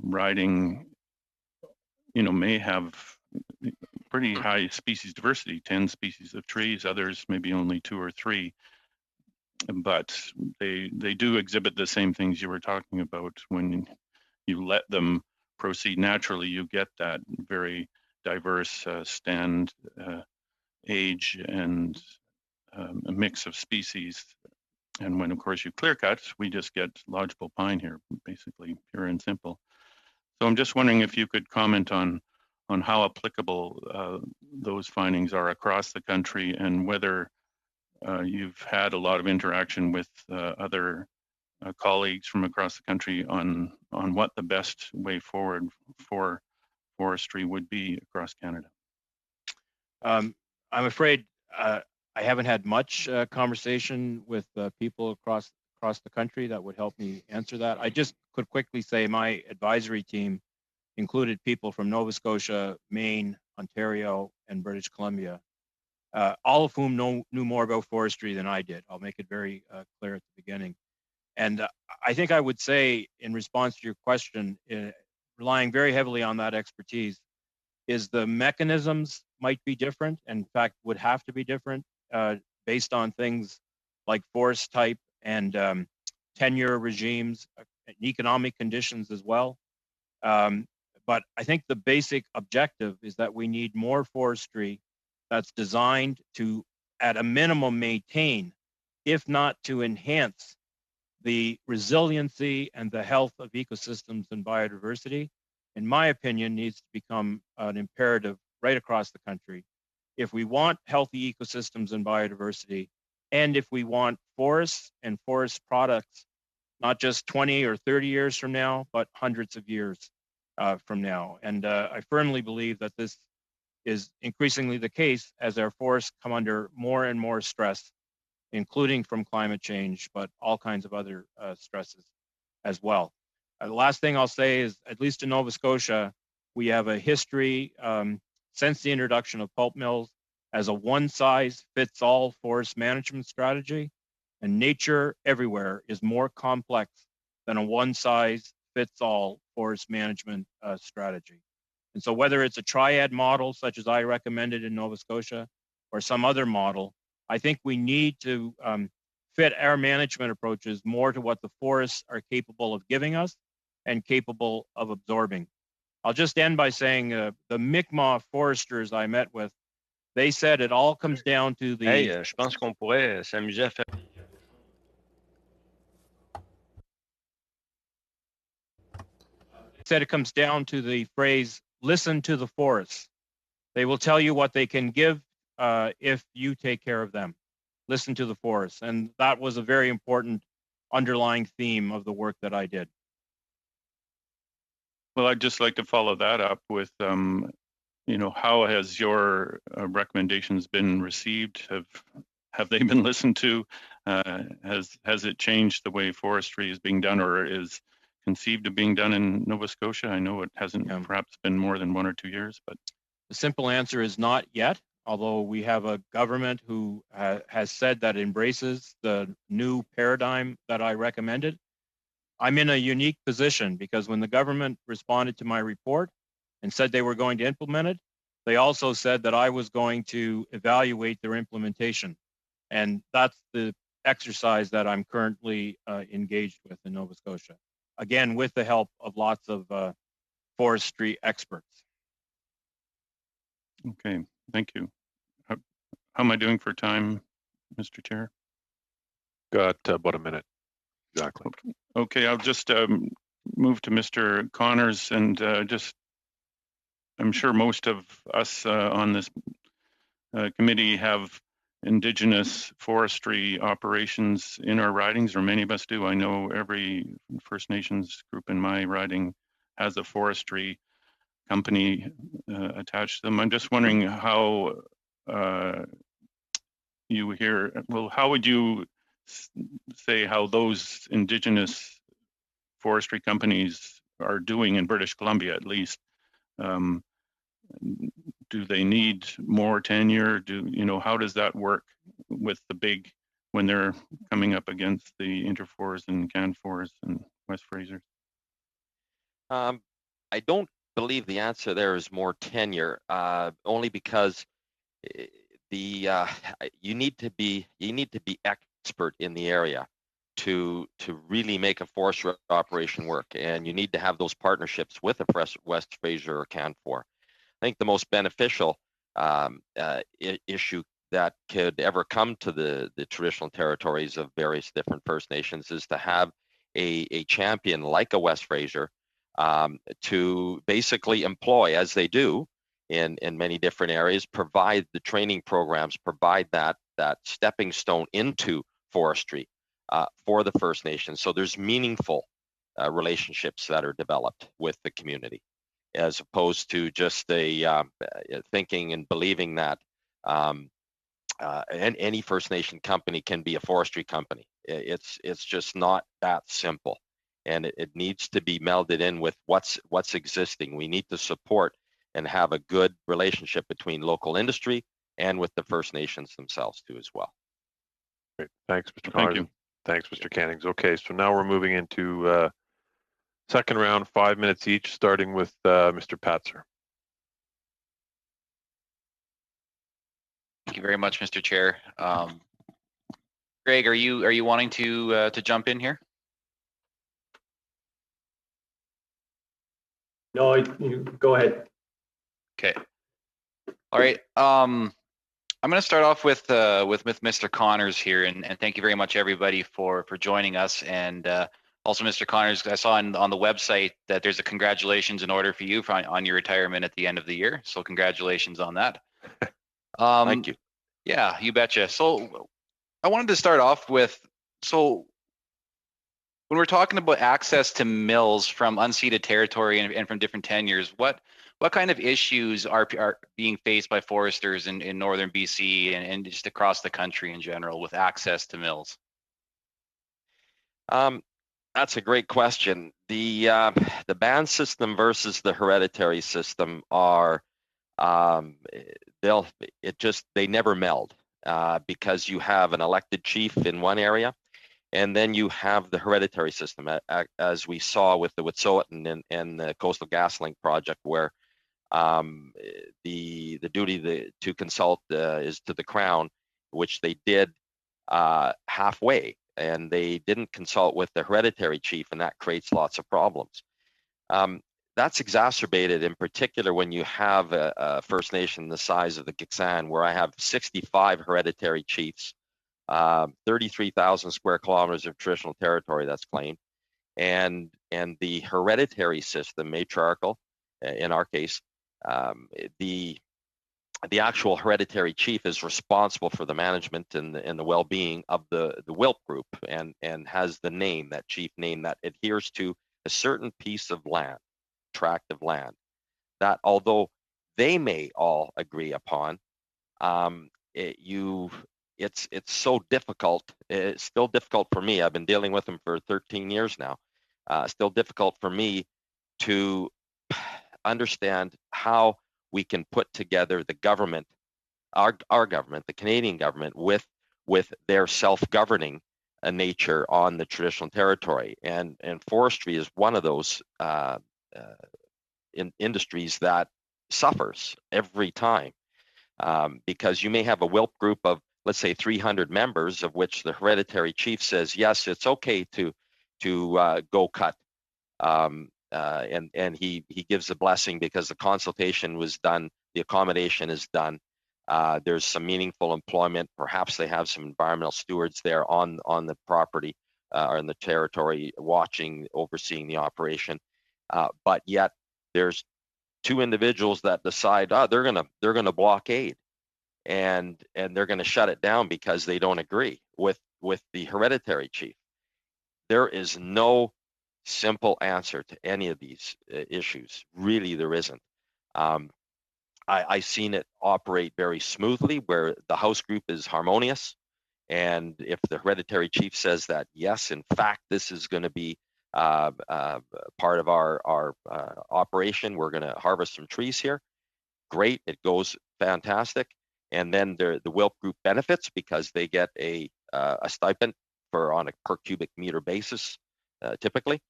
riding, may have pretty high species diversity, 10 species of trees, others maybe only 2 or 3. But they do exhibit the same things you were talking about. When you let them proceed naturally, you get that very diverse stand, age, and a mix of species. And when, of course, you clear cut, we just get lodgepole pine here, basically pure and simple. So I'm just wondering if you could comment on how applicable those findings are across the country, and whether you've had a lot of interaction with other colleagues from across the country on what the best way forward for forestry would be across Canada. I'm afraid I haven't had much conversation with people across the country that would help me answer that. I just could quickly say my advisory team included people from Nova Scotia, Maine, Ontario, and British Columbia, all of whom knew more about forestry than I did. I'll make it very clear at the beginning. And I think I would say, in response to your question, relying very heavily on that expertise, is the mechanisms might be different, in fact would have to be different based on things like forest type and tenure regimes and economic conditions as well. But I think the basic objective is that we need more forestry that's designed to, at a minimum, maintain, if not to enhance, the resiliency and the health of ecosystems and biodiversity. In my opinion, needs to become an imperative right across the country. If we want healthy ecosystems and biodiversity, and if we want forests and forest products, not just 20 or 30 years from now, but hundreds of years from now. And I firmly believe that this is increasingly the case as our forests come under more and more stress, including from climate change, but all kinds of other stresses as well. The last thing I'll say is, at least in Nova Scotia, we have a history since the introduction of pulp mills as a one-size-fits-all forest management strategy, and nature everywhere is more complex than a one-size-fits-all forest management strategy. And so whether it's a triad model, such as I recommended in Nova Scotia, or some other model, I think we need to fit our management approaches more to what the forests are capable of giving us and capable of absorbing. I'll just end by saying the Mi'kmaq foresters I met with, they said it all comes down to the... Hey, je pense qu'on pourrait s'amuser à faire... said it comes down to the phrase, listen to the forests. They will tell you what they can give if you take care of them. Listen to the forests. And that was a very important underlying theme of the work that I did. Well, I'd just like to follow that up with, how has your recommendations been received? Have they been listened to? Has it changed the way forestry is being done, or is conceived of being done in Nova Scotia? I know it hasn't perhaps been more than 1 or 2 years, but the simple answer is not yet. Although we have a government who has said that embraces the new paradigm that I recommended. I'm in a unique position because when the government responded to my report and said they were going to implement it, they also said that I was going to evaluate their implementation. And that's the exercise that I'm currently engaged with in Nova Scotia. Again, with the help of lots of forestry experts. Okay, thank you. How am I doing for time, Mr. Chair? Got about a minute, exactly. Okay, I'll just move to Mr. Connors, and I'm sure most of us on this committee have Indigenous forestry operations in our ridings, or many of us do. I know every First Nations group in my riding has a forestry company attached to them. I'm just wondering how how would you say how those Indigenous forestry companies are doing in British Columbia, at least? Do they need more tenure? How does that work with the big, when they're coming up against the Interfors and Canfors and West Frasers? I don't believe the answer there is more tenure, only because you need to be expert in the area to really make a forestry operation work, and you need to have those partnerships with a West Fraser or Canfor. I think the most beneficial issue that could ever come to the traditional territories of various different First Nations is to have a champion like a West Fraser to basically employ, as they do in many different areas, provide the training programs, provide that stepping stone into forestry for the First Nations. So there's meaningful relationships that are developed with the community, as opposed to just thinking and believing that any First Nation company can be a forestry company. It's just not that simple, and it needs to be melded in with what's existing. We need to support and have a good relationship between local industry and with the First Nations themselves too as well. Great. Thanks, Mr. Connors. Thank you. Thanks, Mr. Cannings. Okay, so now we're moving into second round, 5 minutes each, starting with Mr. Patzer. Thank you very much, Mr. Chair. Greg, are you wanting to jump in here? No, you go ahead. Okay. All right. I'm going to start off with Mr. Connors here, and thank you very much, everybody, for joining us. And also, Mr. Connors, I saw on the website that there's a congratulations in order for you on your retirement at the end of the year. So congratulations on that. Thank you. Yeah, you betcha. So I wanted to start off with, so when we're talking about access to mills from unceded territory and from different tenures, what kind of issues are being faced by foresters in northern BC and just across the country in general with access to mills? That's a great question. The band system versus the hereditary system are they never meld because you have an elected chief in one area, and then you have the hereditary system, as we saw with the Wet'suwet'en and the Coastal GasLink project, where the duty to consult is to the Crown, which they did halfway, and they didn't consult with the hereditary chief, and that creates lots of problems. That's exacerbated in particular when you have a First Nation the size of the Gitxsan, where I have 65 hereditary chiefs, 33,000 square kilometers of traditional territory that's claimed, and the hereditary system, matriarchal, in our case, the actual hereditary chief is responsible for the management and the well-being of the WILP group, and has the name, that chief name, that adheres to a certain piece of land, tract of land, that although they may all agree upon, it's so difficult. It's still difficult for me. I've been dealing with them for 13 years now. Still difficult for me to understand how we can put together the government, our government, the Canadian government, with their self-governing nature on the traditional territory, and forestry is one of those industries that suffers every time, because you may have a WILP group of, let's say, 300 members, of which the hereditary chief says yes, it's okay to go cut. And he gives a blessing because the consultation was done, the accommodation is done. There's some meaningful employment. Perhaps they have some environmental stewards there on the property or in the territory, overseeing the operation. But yet there's two individuals that decide, they're gonna blockade, and they're gonna shut it down because they don't agree with the hereditary chief. There is no simple answer to any of these issues. Really, there isn't. I've seen it operate very smoothly where the house group is harmonious, and if the hereditary chief says that, yes, in fact, this is going to be part of our operation, we're going to harvest some trees here, great, it goes fantastic. And then the WILP group benefits because they get a stipend on a per cubic meter basis, typically,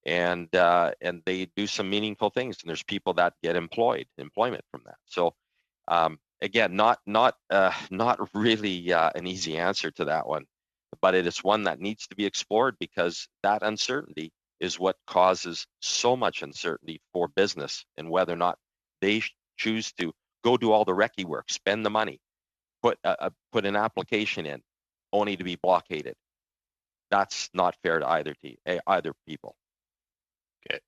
and they do some meaningful things, and there's people that get employment from that. So again, not really an easy answer to that one, but it is one that needs to be explored, because that uncertainty is what causes so much uncertainty for business, and whether or not they choose to go do all the recce work, spend the money, put an application in, only to be blockaded. That's not fair to either people. Okay,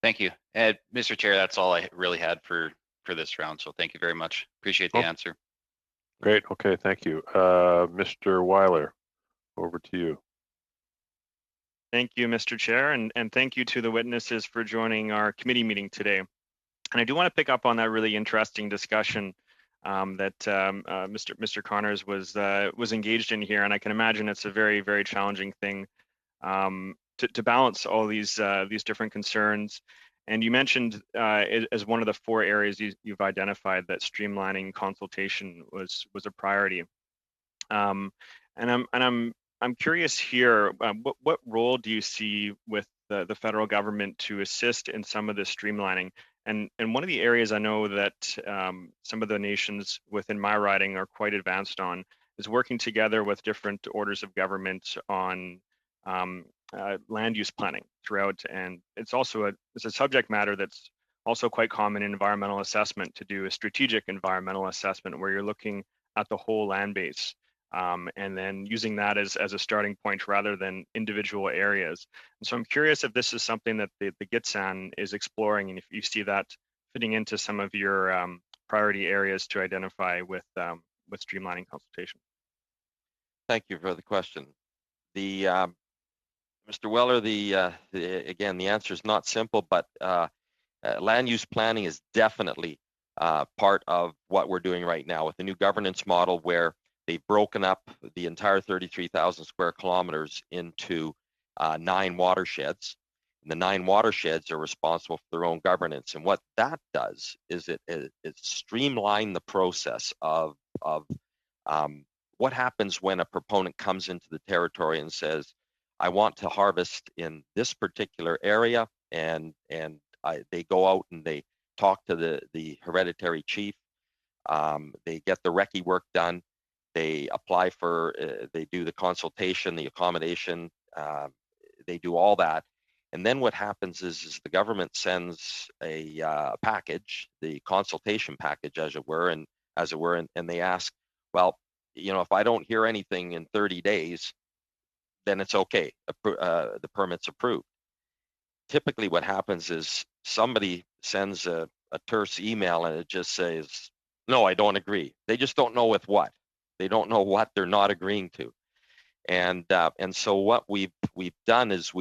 thank you. And Mr. Chair, that's all I really had for this round. So thank you very much. Appreciate the answer. Great. Okay, thank you. Mr. Weiler, over to you. Thank you, Mr. Chair, and thank you to the witnesses for joining our committee meeting today. And I do want to pick up on that really interesting discussion that Mr. Connors was engaged in here, and I can imagine it's a very, very challenging thing to balance all these different concerns. And you mentioned as one of the 4 areas you've identified that streamlining consultation was a priority. And I'm curious here, what role do you see with the federal government to assist in some of this streamlining? And one of the areas I know that some of the nations within my riding are quite advanced on is working together with different orders of government on land use planning throughout. And it's also it's a subject matter that's also quite common in environmental assessment, to do a strategic environmental assessment where you're looking at the whole land base. And then using that as a starting point rather than individual areas. And so I'm curious if this is something that the Gitxsan is exploring, and if you see that fitting into some of your priority areas to identify with streamlining consultation. Thank you for the question. Mr. Weller, again, the answer is not simple, but land use planning is definitely part of what we're doing right now with the new governance model, where they've broken up the entire 33,000 square kilometers into 9 watersheds. And the 9 watersheds are responsible for their own governance. And what that does is it streamlines the process of what happens when a proponent comes into the territory and says, I want to harvest in this particular area, and they go out and they talk to the hereditary chief. They get the recce work done. They apply for, they do the consultation, the accommodation. They do all that. And then what happens is the government sends a package, the consultation package, as it were, and they ask, well, if I don't hear anything in 30 days, then it's okay. The permit's approved. Typically what happens is somebody sends a terse email and it just says, no, I don't agree. They just don't know with what. They don't know what they're not agreeing to. And so what we've done is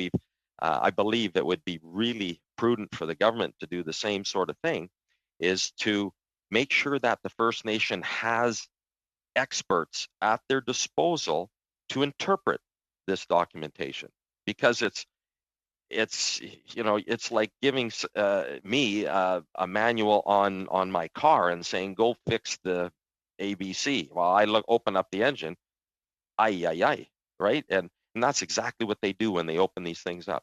I believe it would be really prudent for the government to do the same sort of thing, is to make sure that the First Nation has experts at their disposal to interpret this documentation, because it's like giving me a manual on my car and saying, go fix the ABC. Well, I open up the engine, right? And that's exactly what they do when they open these things up.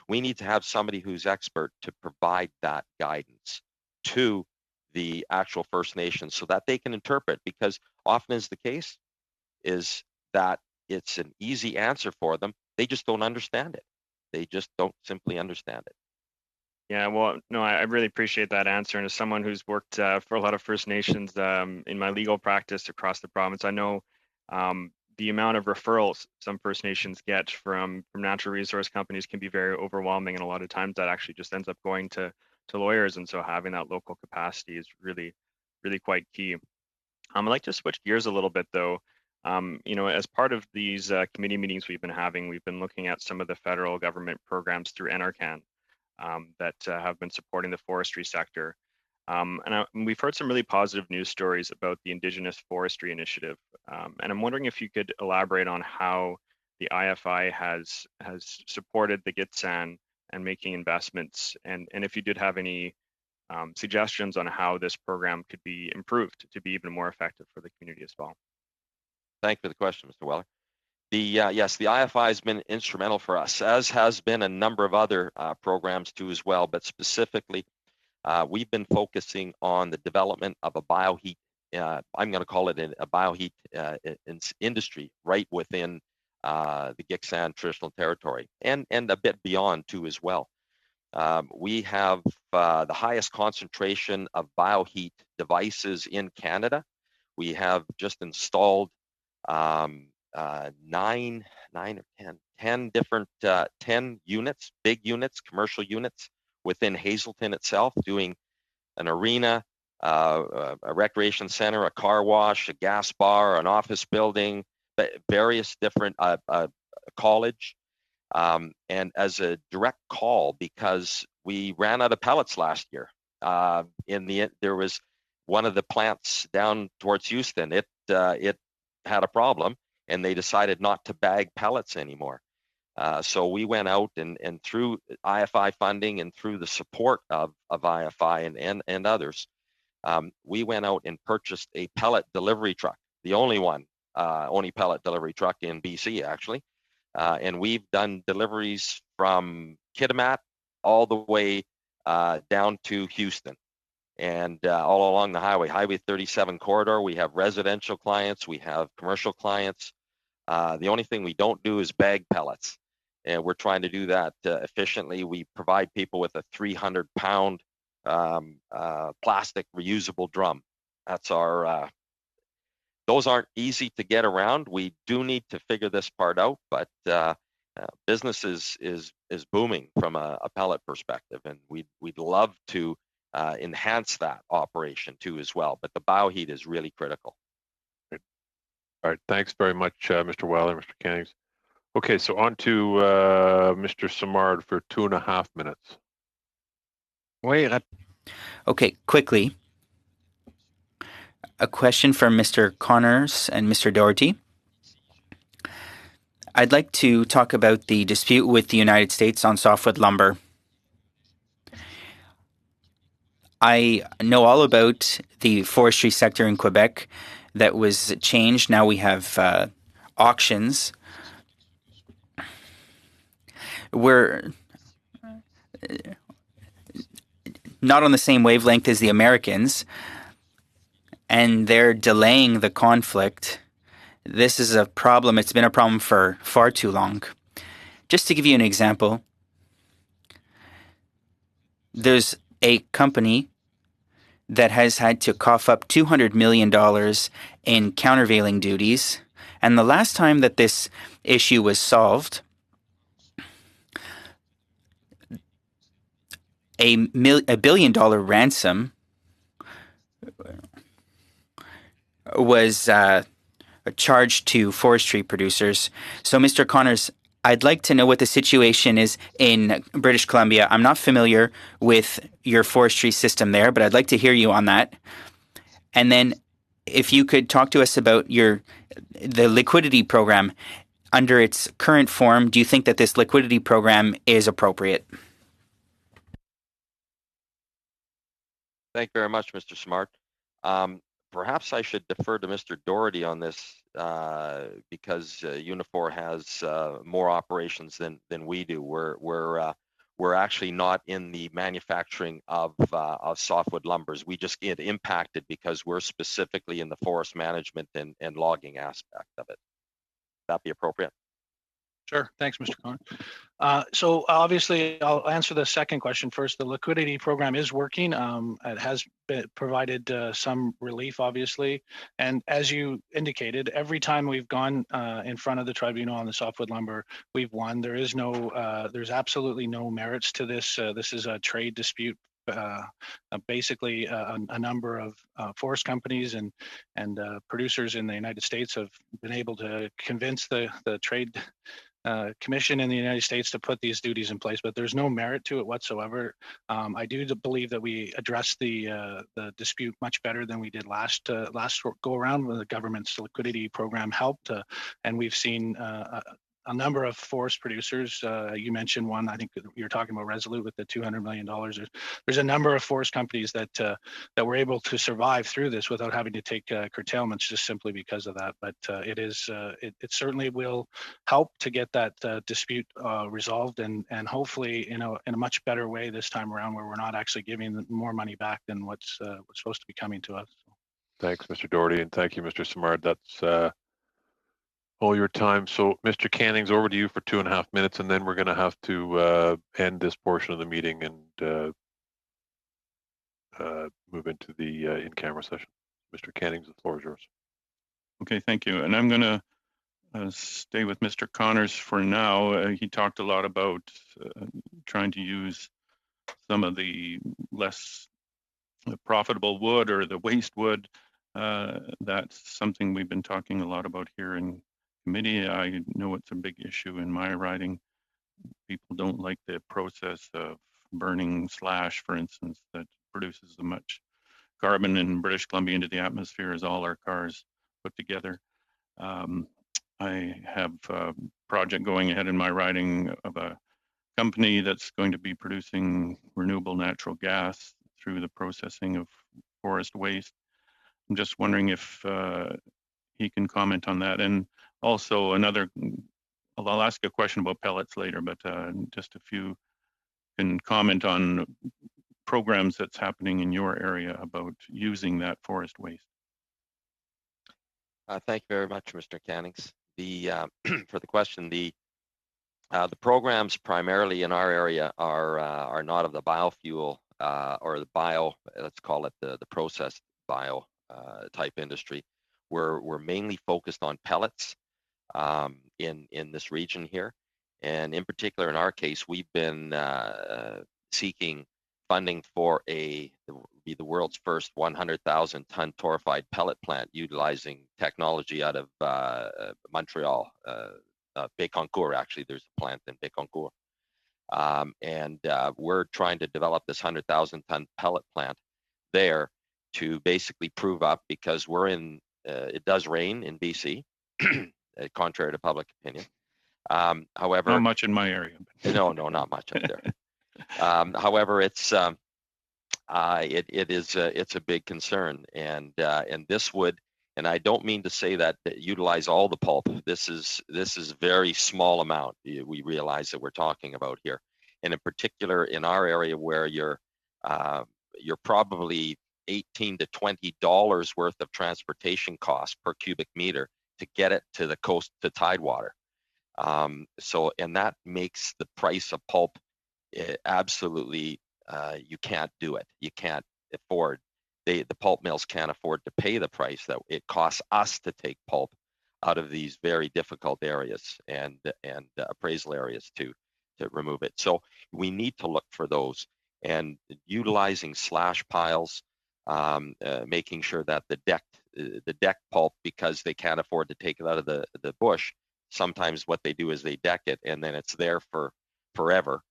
We need to have somebody who's expert to provide that guidance to the actual First Nations so that they can interpret, because often is the case is that it's an easy answer for them. They just don't understand it. They just don't simply understand it. Yeah, well, no, I really appreciate that answer. And as someone who's worked for a lot of First Nations in my legal practice across the province, I know the amount of referrals some First Nations get from natural resource companies can be very overwhelming, and a lot of times that actually just ends up going to lawyers. And so having that local capacity is really, really quite key. I'd like to switch gears a little bit, though. As part of these committee meetings we've been looking at some of the federal government programs through NRCan that have been supporting the forestry sector. And we've heard some really positive news stories about the Indigenous Forestry Initiative. And I'm wondering if you could elaborate on how the IFI has supported the Gitxsan and making investments, and if you did have any suggestions on how this program could be improved to be even more effective for the community as well. Thank you for the question, Mr. Weller. Yes, the IFI has been instrumental for us, as has been a number of other programs too as well, but specifically, we've been focusing on the development of a bioheat, I'm going to call it a bioheat industry right within the Gitxsan traditional territory, and a bit beyond too as well. We have the highest concentration of bioheat devices in Canada. We have just installed 9 or 10 different 10 units, big units, commercial units within Hazelton itself, doing an arena, a recreation center, a car wash, a gas bar, an office building, various different college. And as a direct call, because we ran out of pellets last year. There was one of the plants down towards Houston. It had a problem, and they decided not to bag pellets anymore. So we went out and through IFI funding and through the support of IFI and others, we went out and purchased a pellet delivery truck, the only pellet delivery truck in BC actually. And we've done deliveries from Kitimat all the way down to Houston, and all along the Highway 37 corridor. We have residential clients, we have commercial clients. The only thing we don't do is bag pellets, and we're trying to do that efficiently. We provide people with a 300-pound plastic reusable drum. That's our those aren't easy to get around. We do need to figure this part out, but business is booming from a pellet perspective, and we'd love to enhance that operation too as well. But the bioheat is really critical. All right, thanks very much, Mr. Weller, Mr. Cannings. Okay, so on to Mr. Simard for 2.5 minutes. Okay, quickly. A question for Mr. Connors and Mr. Doherty. I'd like to talk about the dispute with the United States on softwood lumber. I know all about the forestry sector in Quebec that was changed. Now we have auctions. We're not on the same wavelength as the Americans, and they're delaying the conflict. This is a problem. It's been a problem for far too long. Just to give you an example, there's a company that has had to cough up $200 million in countervailing duties. And the last time that this issue was solved, a $1 billion ransom was charged to forestry producers. So, Mr. Connors, I'd like to know what the situation is in British Columbia. I'm not familiar with your forestry system there, but I'd like to hear you on that. And then if you could talk to us about the liquidity program. Under its current form, do you think that this liquidity program is appropriate? Thank you very much, Mr. Smart. Perhaps I should defer to Mr. Doherty on this because Unifor has more operations than we do. We're actually not in the manufacturing of softwood lumbers. We just get impacted because we're specifically in the forest management and logging aspect of it. Would that be appropriate? Sure. Thanks, Mr. Connor. So obviously, I'll answer the second question first. The liquidity program is working. It has provided some relief, obviously. And as you indicated, every time we've gone in front of the tribunal on the softwood lumber, we've won. There's absolutely no merits to this. This is a trade dispute. Basically, a number of forest companies and producers in the United States have been able to convince the trade commission in the United States to put these duties in place, but there's no merit to it whatsoever. I do believe that we addressed the dispute much better than we did last go around when the government's liquidity program helped, and we've seen a number of forest producers. You mentioned one. I think you're talking about Resolute with the $200 million. There's a number of forest companies that were able to survive through this without having to take curtailments just simply because of that. But it certainly will help to get that dispute resolved and hopefully in a much better way this time around, where we're not actually giving more money back than what's supposed to be coming to us. Thanks, Mr. Doherty, and thank you, Mr. Simard. That's all your time. So, Mr. Cannings, over to you for 2.5 minutes, and then we're going to have to end this portion of the meeting and move into the in-camera session. Mr. Cannings, the floor is yours. Okay, thank you. And I'm going to stay with Mr. Connors for now. He talked a lot about trying to use some of the less profitable wood or the waste wood. That's something we've been talking a lot about here in committee. I know it's a big issue in my riding. People don't like the process of burning slash, for instance, that produces as much carbon in British Columbia into the atmosphere as all our cars put together. I have a project going ahead in my riding of a company that's going to be producing renewable natural gas through the processing of forest waste. I'm just wondering if he can comment on that. And also I'll ask a question about pellets later, but just if you can comment on programs that's happening in your area about using that forest waste. Thank you very much, Mr. Cannings. For the question, the programs primarily in our area are not of the biofuel or the bio, let's call it the processed bio type industry. We're mainly focused on pellets in this region here, and in particular in our case, we've been seeking funding for the world's first 100,000 ton torrefied pellet plant utilizing technology out of Montreal, Bécancour. Actually, there's a plant in Bécancour, and we're trying to develop this 100,000 ton pellet plant there to basically prove up, because we're in. It does rain in BC, contrary to public opinion. Not much in my area. No, not much up there. However, it's a big concern, and this would, and I don't mean to say that utilize all the pulp. This is very small amount. We realize that we're talking about here, and in particular in our area where you're probably $18 to $20 worth of transportation costs per cubic meter to get it to the coast to Tidewater. So, and that makes the price of pulp absolutely, you can't do it. You can't afford, the pulp mills can't afford to pay the price that it costs us to take pulp out of these very difficult areas and appraisal areas to remove it. So we need to look for those, and utilizing slash piles, making sure that the deck pulp, because they can't afford to take it out of the bush, sometimes what they do is they deck it and then it's there for forever,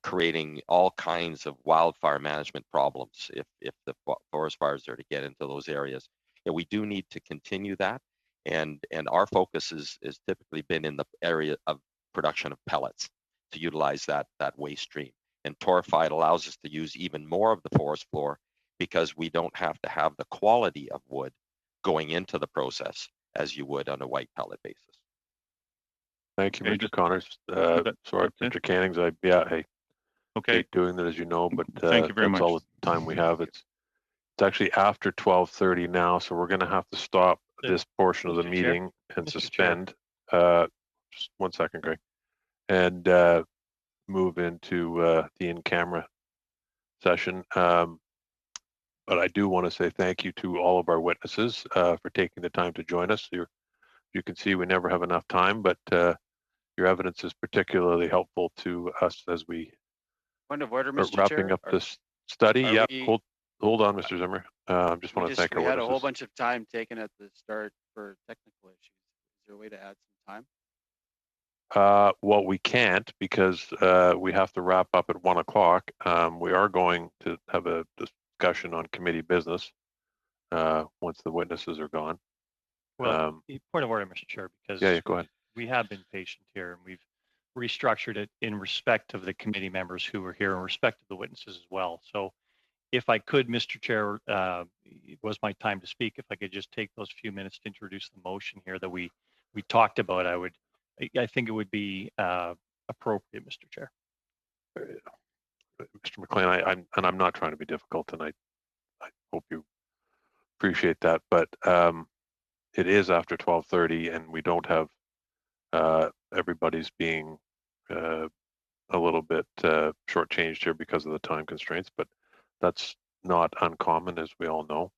creating all kinds of wildfire management problems if the forest fires are to get into those areas. And we do need to continue that, and our focus is typically been in the area of production of pellets to utilize that waste stream. And torrefied allows us to use even more of the forest floor because we don't have to have the quality of wood going into the process as you would on a white pellet basis. Thank you, Mr. Connors. Sorry, Mr. Cannings. I hate doing that, as you know, but thank you very that's much. all the time we have. It's actually after 12:30 now, so we're going to have to stop this portion of the meeting and suspend. Just 1 second, Greg, and move into the in-camera session. But I do want to say thank you to all of our witnesses for taking the time to join us. You can see we never have enough time, but your evidence is particularly helpful to us as we Point of order, Mr. wrapping Chair. up this study. Yeah, we- hold on, Mr. Zimmer. Just want to thank our We had a witnesses. whole bunch of time taken at the start for technical issues. Is there a way to add some time? Well, we can't because we have to wrap up at 1 o'clock. We are going to have a discussion on committee business once the witnesses are gone. Well, point of order, Mr. Chair, because yeah, go ahead. We have been patient here, and we've restructured it in respect of the committee members who were here, in respect of the witnesses as well. So if I could, Mr. Chair, it was my time to speak. If I could just take those few minutes to introduce the motion here that we talked about, I think it would be appropriate, Mr. Chair. Mr. McLean, I'm not trying to be difficult, and I hope you appreciate that, but it is after 12:30, and we don't have everybody's being a little bit shortchanged here because of the time constraints, but that's not uncommon, as we all know.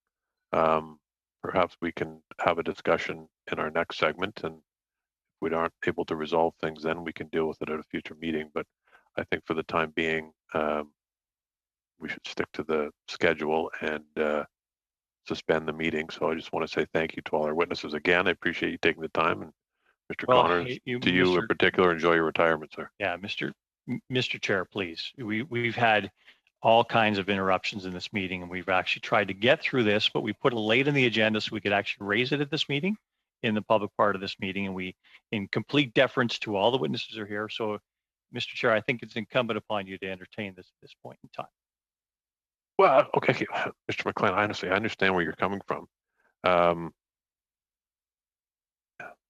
Perhaps we can have a discussion in our next segment, and if we aren't able to resolve things, then we can deal with it at a future meeting. But I think for the time being, we should stick to the schedule and suspend the meeting. So I just want to say thank you to all our witnesses again. I appreciate you taking the time, and Mr. Connors, to you in particular, enjoy your retirement, sir. Yeah, Mr. Chair, please. We've had all kinds of interruptions in this meeting, and we've actually tried to get through this, but we put it late in the agenda so we could actually raise it at this meeting, in the public part of this meeting, and we, in complete deference to all the witnesses are here. So, Mr. Chair, I think it's incumbent upon you to entertain this at this point in time. Well, okay, Mr. McLean, honestly, I understand where you're coming from.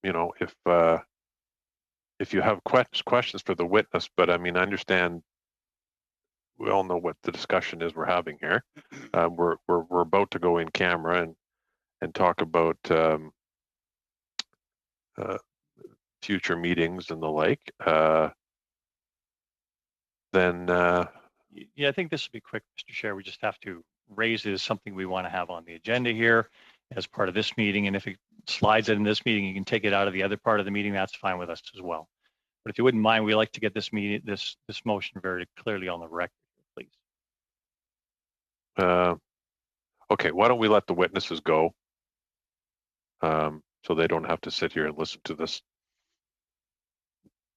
You know, if you have questions for the witness, but I mean, I understand. We all know what the discussion is we're having here. We're about to go in camera and talk about future meetings and the like. Then. Yeah, I think this will be quick, Mr. Chair. We just have to raise it as something we want to have on the agenda here as part of this meeting. And if it slides it in this meeting, you can take it out of the other part of the meeting. That's fine with us as well. But if you wouldn't mind, we like to get this meeting, this motion very clearly on the record, please. Okay, why don't we let the witnesses go, so they don't have to sit here and listen to this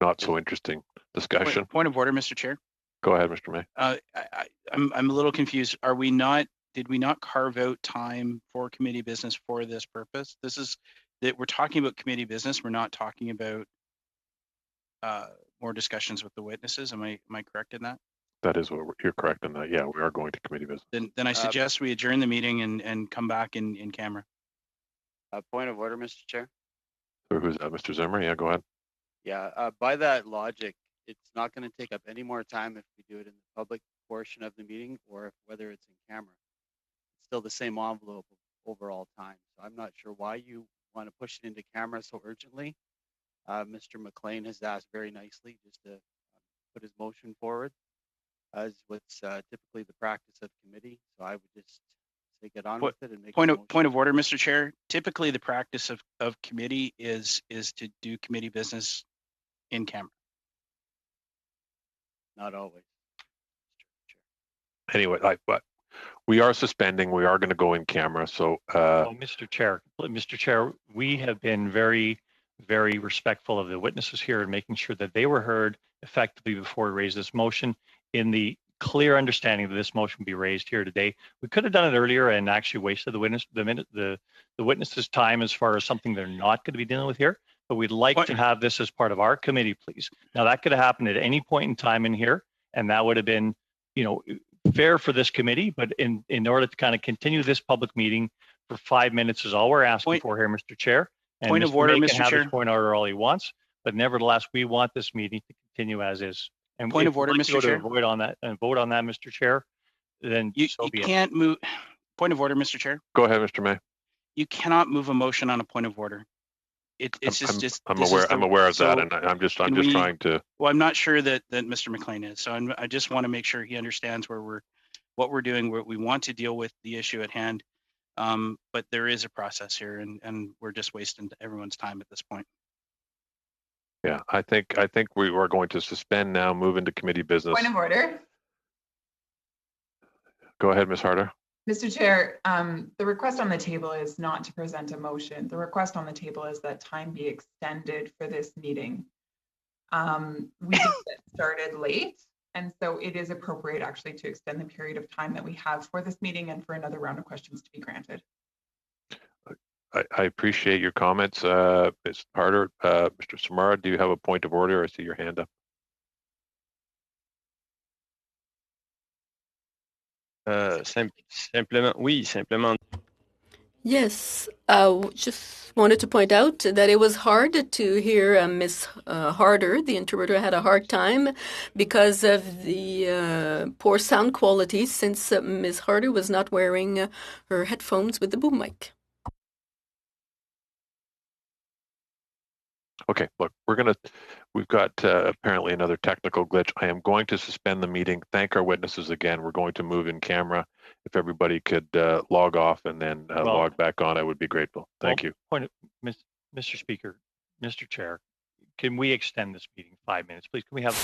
not so interesting discussion. Point of order, Mr. Chair. Go ahead, Mr. May. I'm a little confused. Did we not carve out time for committee business for this purpose? This is that we're talking about committee business. We're not talking about more discussions with the witnesses. Am I correct in that? That is what you're correct in that. Yeah, we are going to committee business. Then I suggest we adjourn the meeting and come back in camera. Point of order, Mr. Chair. So who's that, Mr. Zimmer? Yeah, go ahead. Yeah, by that logic, it's not going to take up any more time if we do it in the public portion of the meeting or whether it's in camera. It's still the same envelope of overall time. So I'm not sure why you want to push it into camera so urgently. Mr. McLean has asked very nicely just to put his motion forward, as what's typically the practice of committee. So I would just say get on with it and make point of order, Mr. Chair. Typically, the practice of committee is to do committee business in camera. Not always. Anyway, but we are suspending. We are going to go in camera. So, Mr. Chair, we have been very, very respectful of the witnesses here and making sure that they were heard effectively before we raise this motion, in the clear understanding that this motion be raised here today. We could have done it earlier and actually wasted the witnesses' time as far as something they're not going to be dealing with here. But we'd like to have this as part of our committee, please. Now, that could have happened at any point in time in here, and that would have been, fair for this committee. But in order to kind of continue this public meeting for 5 minutes is all we're asking for here, Mr. Chair. And point of order, Mr. Have Chair. his point of order all he wants, but nevertheless, we want this meeting to continue as is. And point of order, Mr. Chair. Vote on that, Mr. Chair. Then you can't move. Point of order, Mr. Chair. Go ahead, Mr. May. You cannot move a motion on a point of order. I'm aware of that, and I'm just trying to. Well, I'm not sure that Mr. McLean is. So I just want to make sure he understands what we're doing. We want to deal with the issue at hand, but there is a process here, and we're just wasting everyone's time at this point. Yeah, I think we are going to suspend now, move into committee business. Point of order. Go ahead, Ms. Harder. Mr. Chair, the request on the table is not to present a motion. The request on the table is that time be extended for this meeting. We did get started late, and so it is appropriate actually to extend the period of time that we have for this meeting and for another round of questions to be granted. I appreciate your comments, Ms. Harder. Mr. Samara, do you have a point of order? I see your hand up. Simplement. Yes, just wanted to point out that it was hard to hear Ms. Harder. The interpreter had a hard time because of the poor sound quality, since Ms. Harder was not wearing her headphones with the boom mic. Okay, look, we've got apparently another technical glitch. I am going to suspend the meeting. Thank our witnesses again. We're going to move in camera. If everybody could log off and then log back on, I would be grateful. Thank you. Mr. Speaker, Mr. Chair, can we extend this meeting 5 minutes, please? Can we have?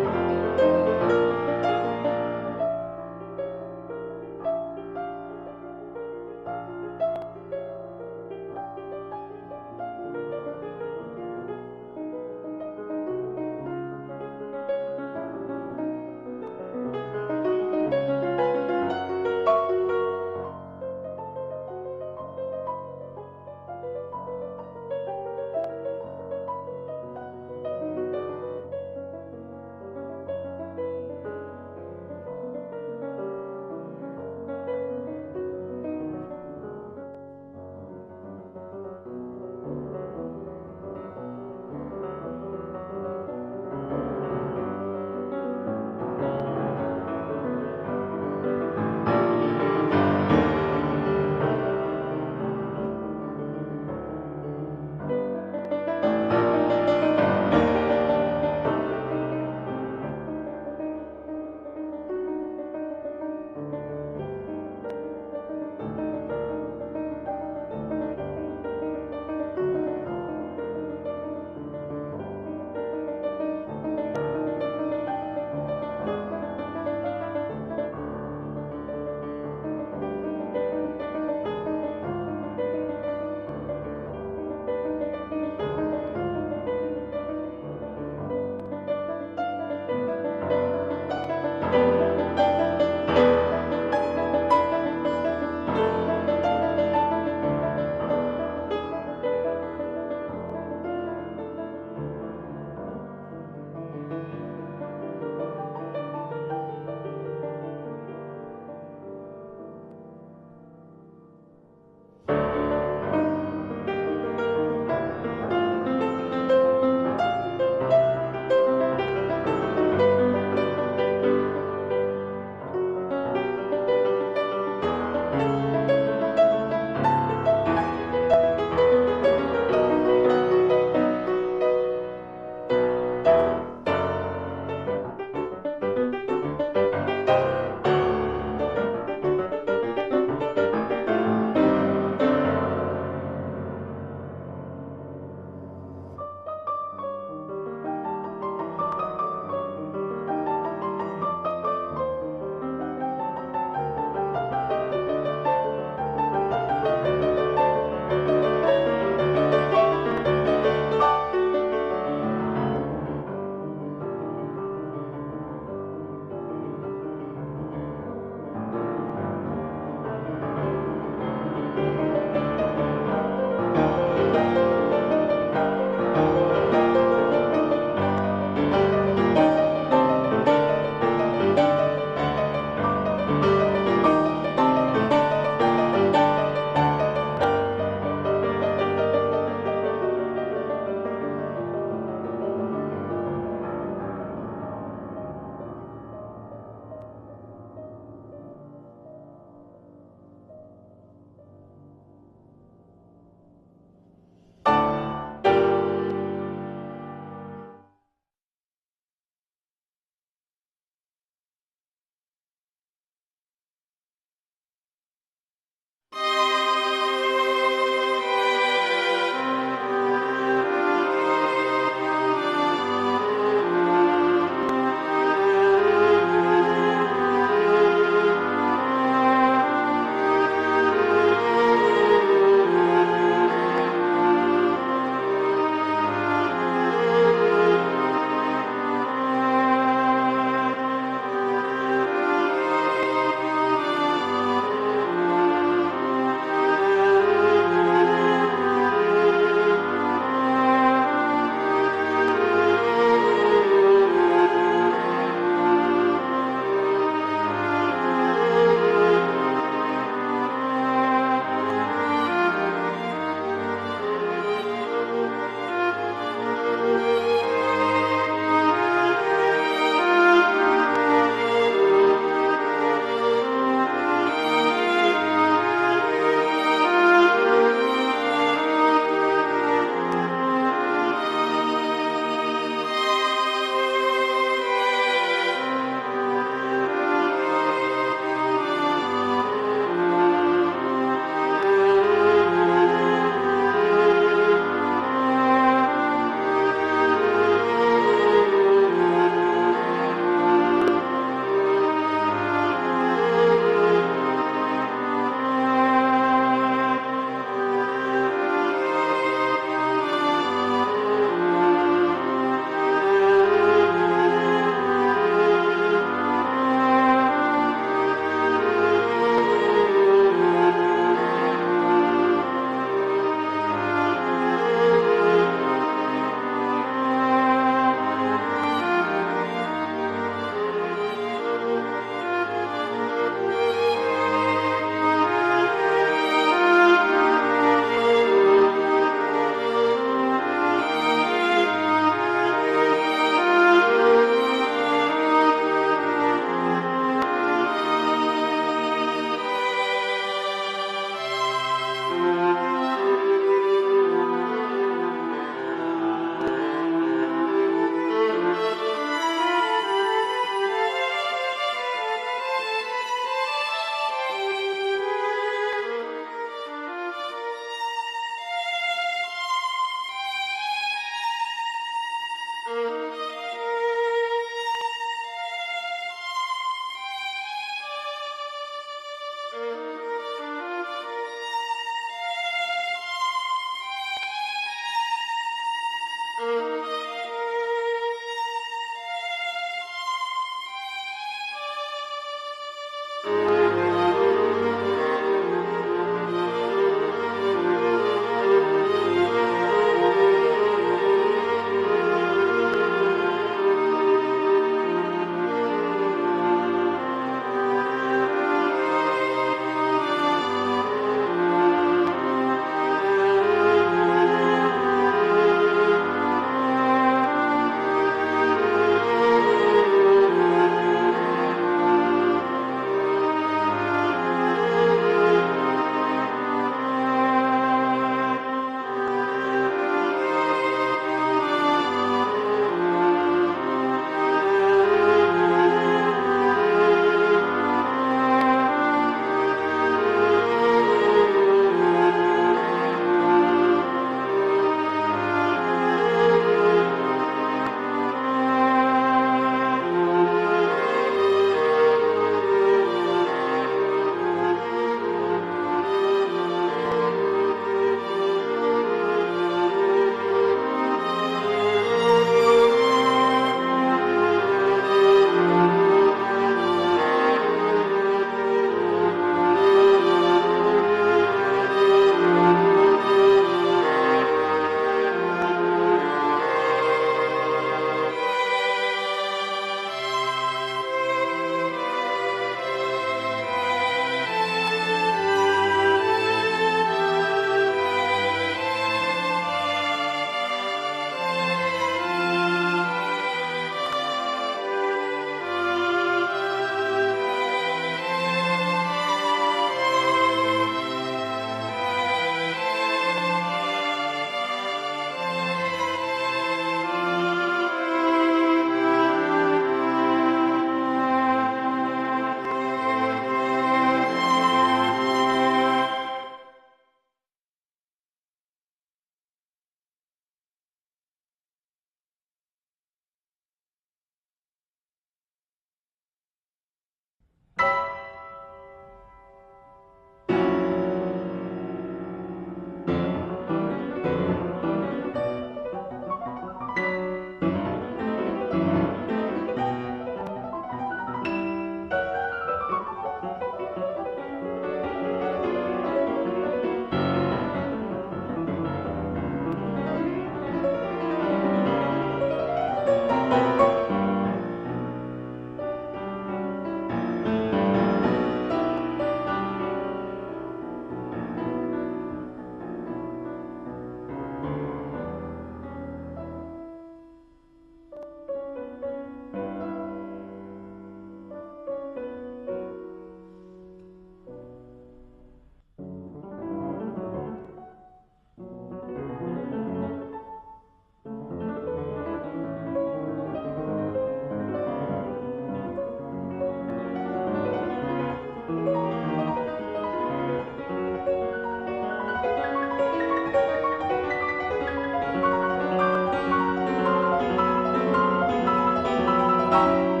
you.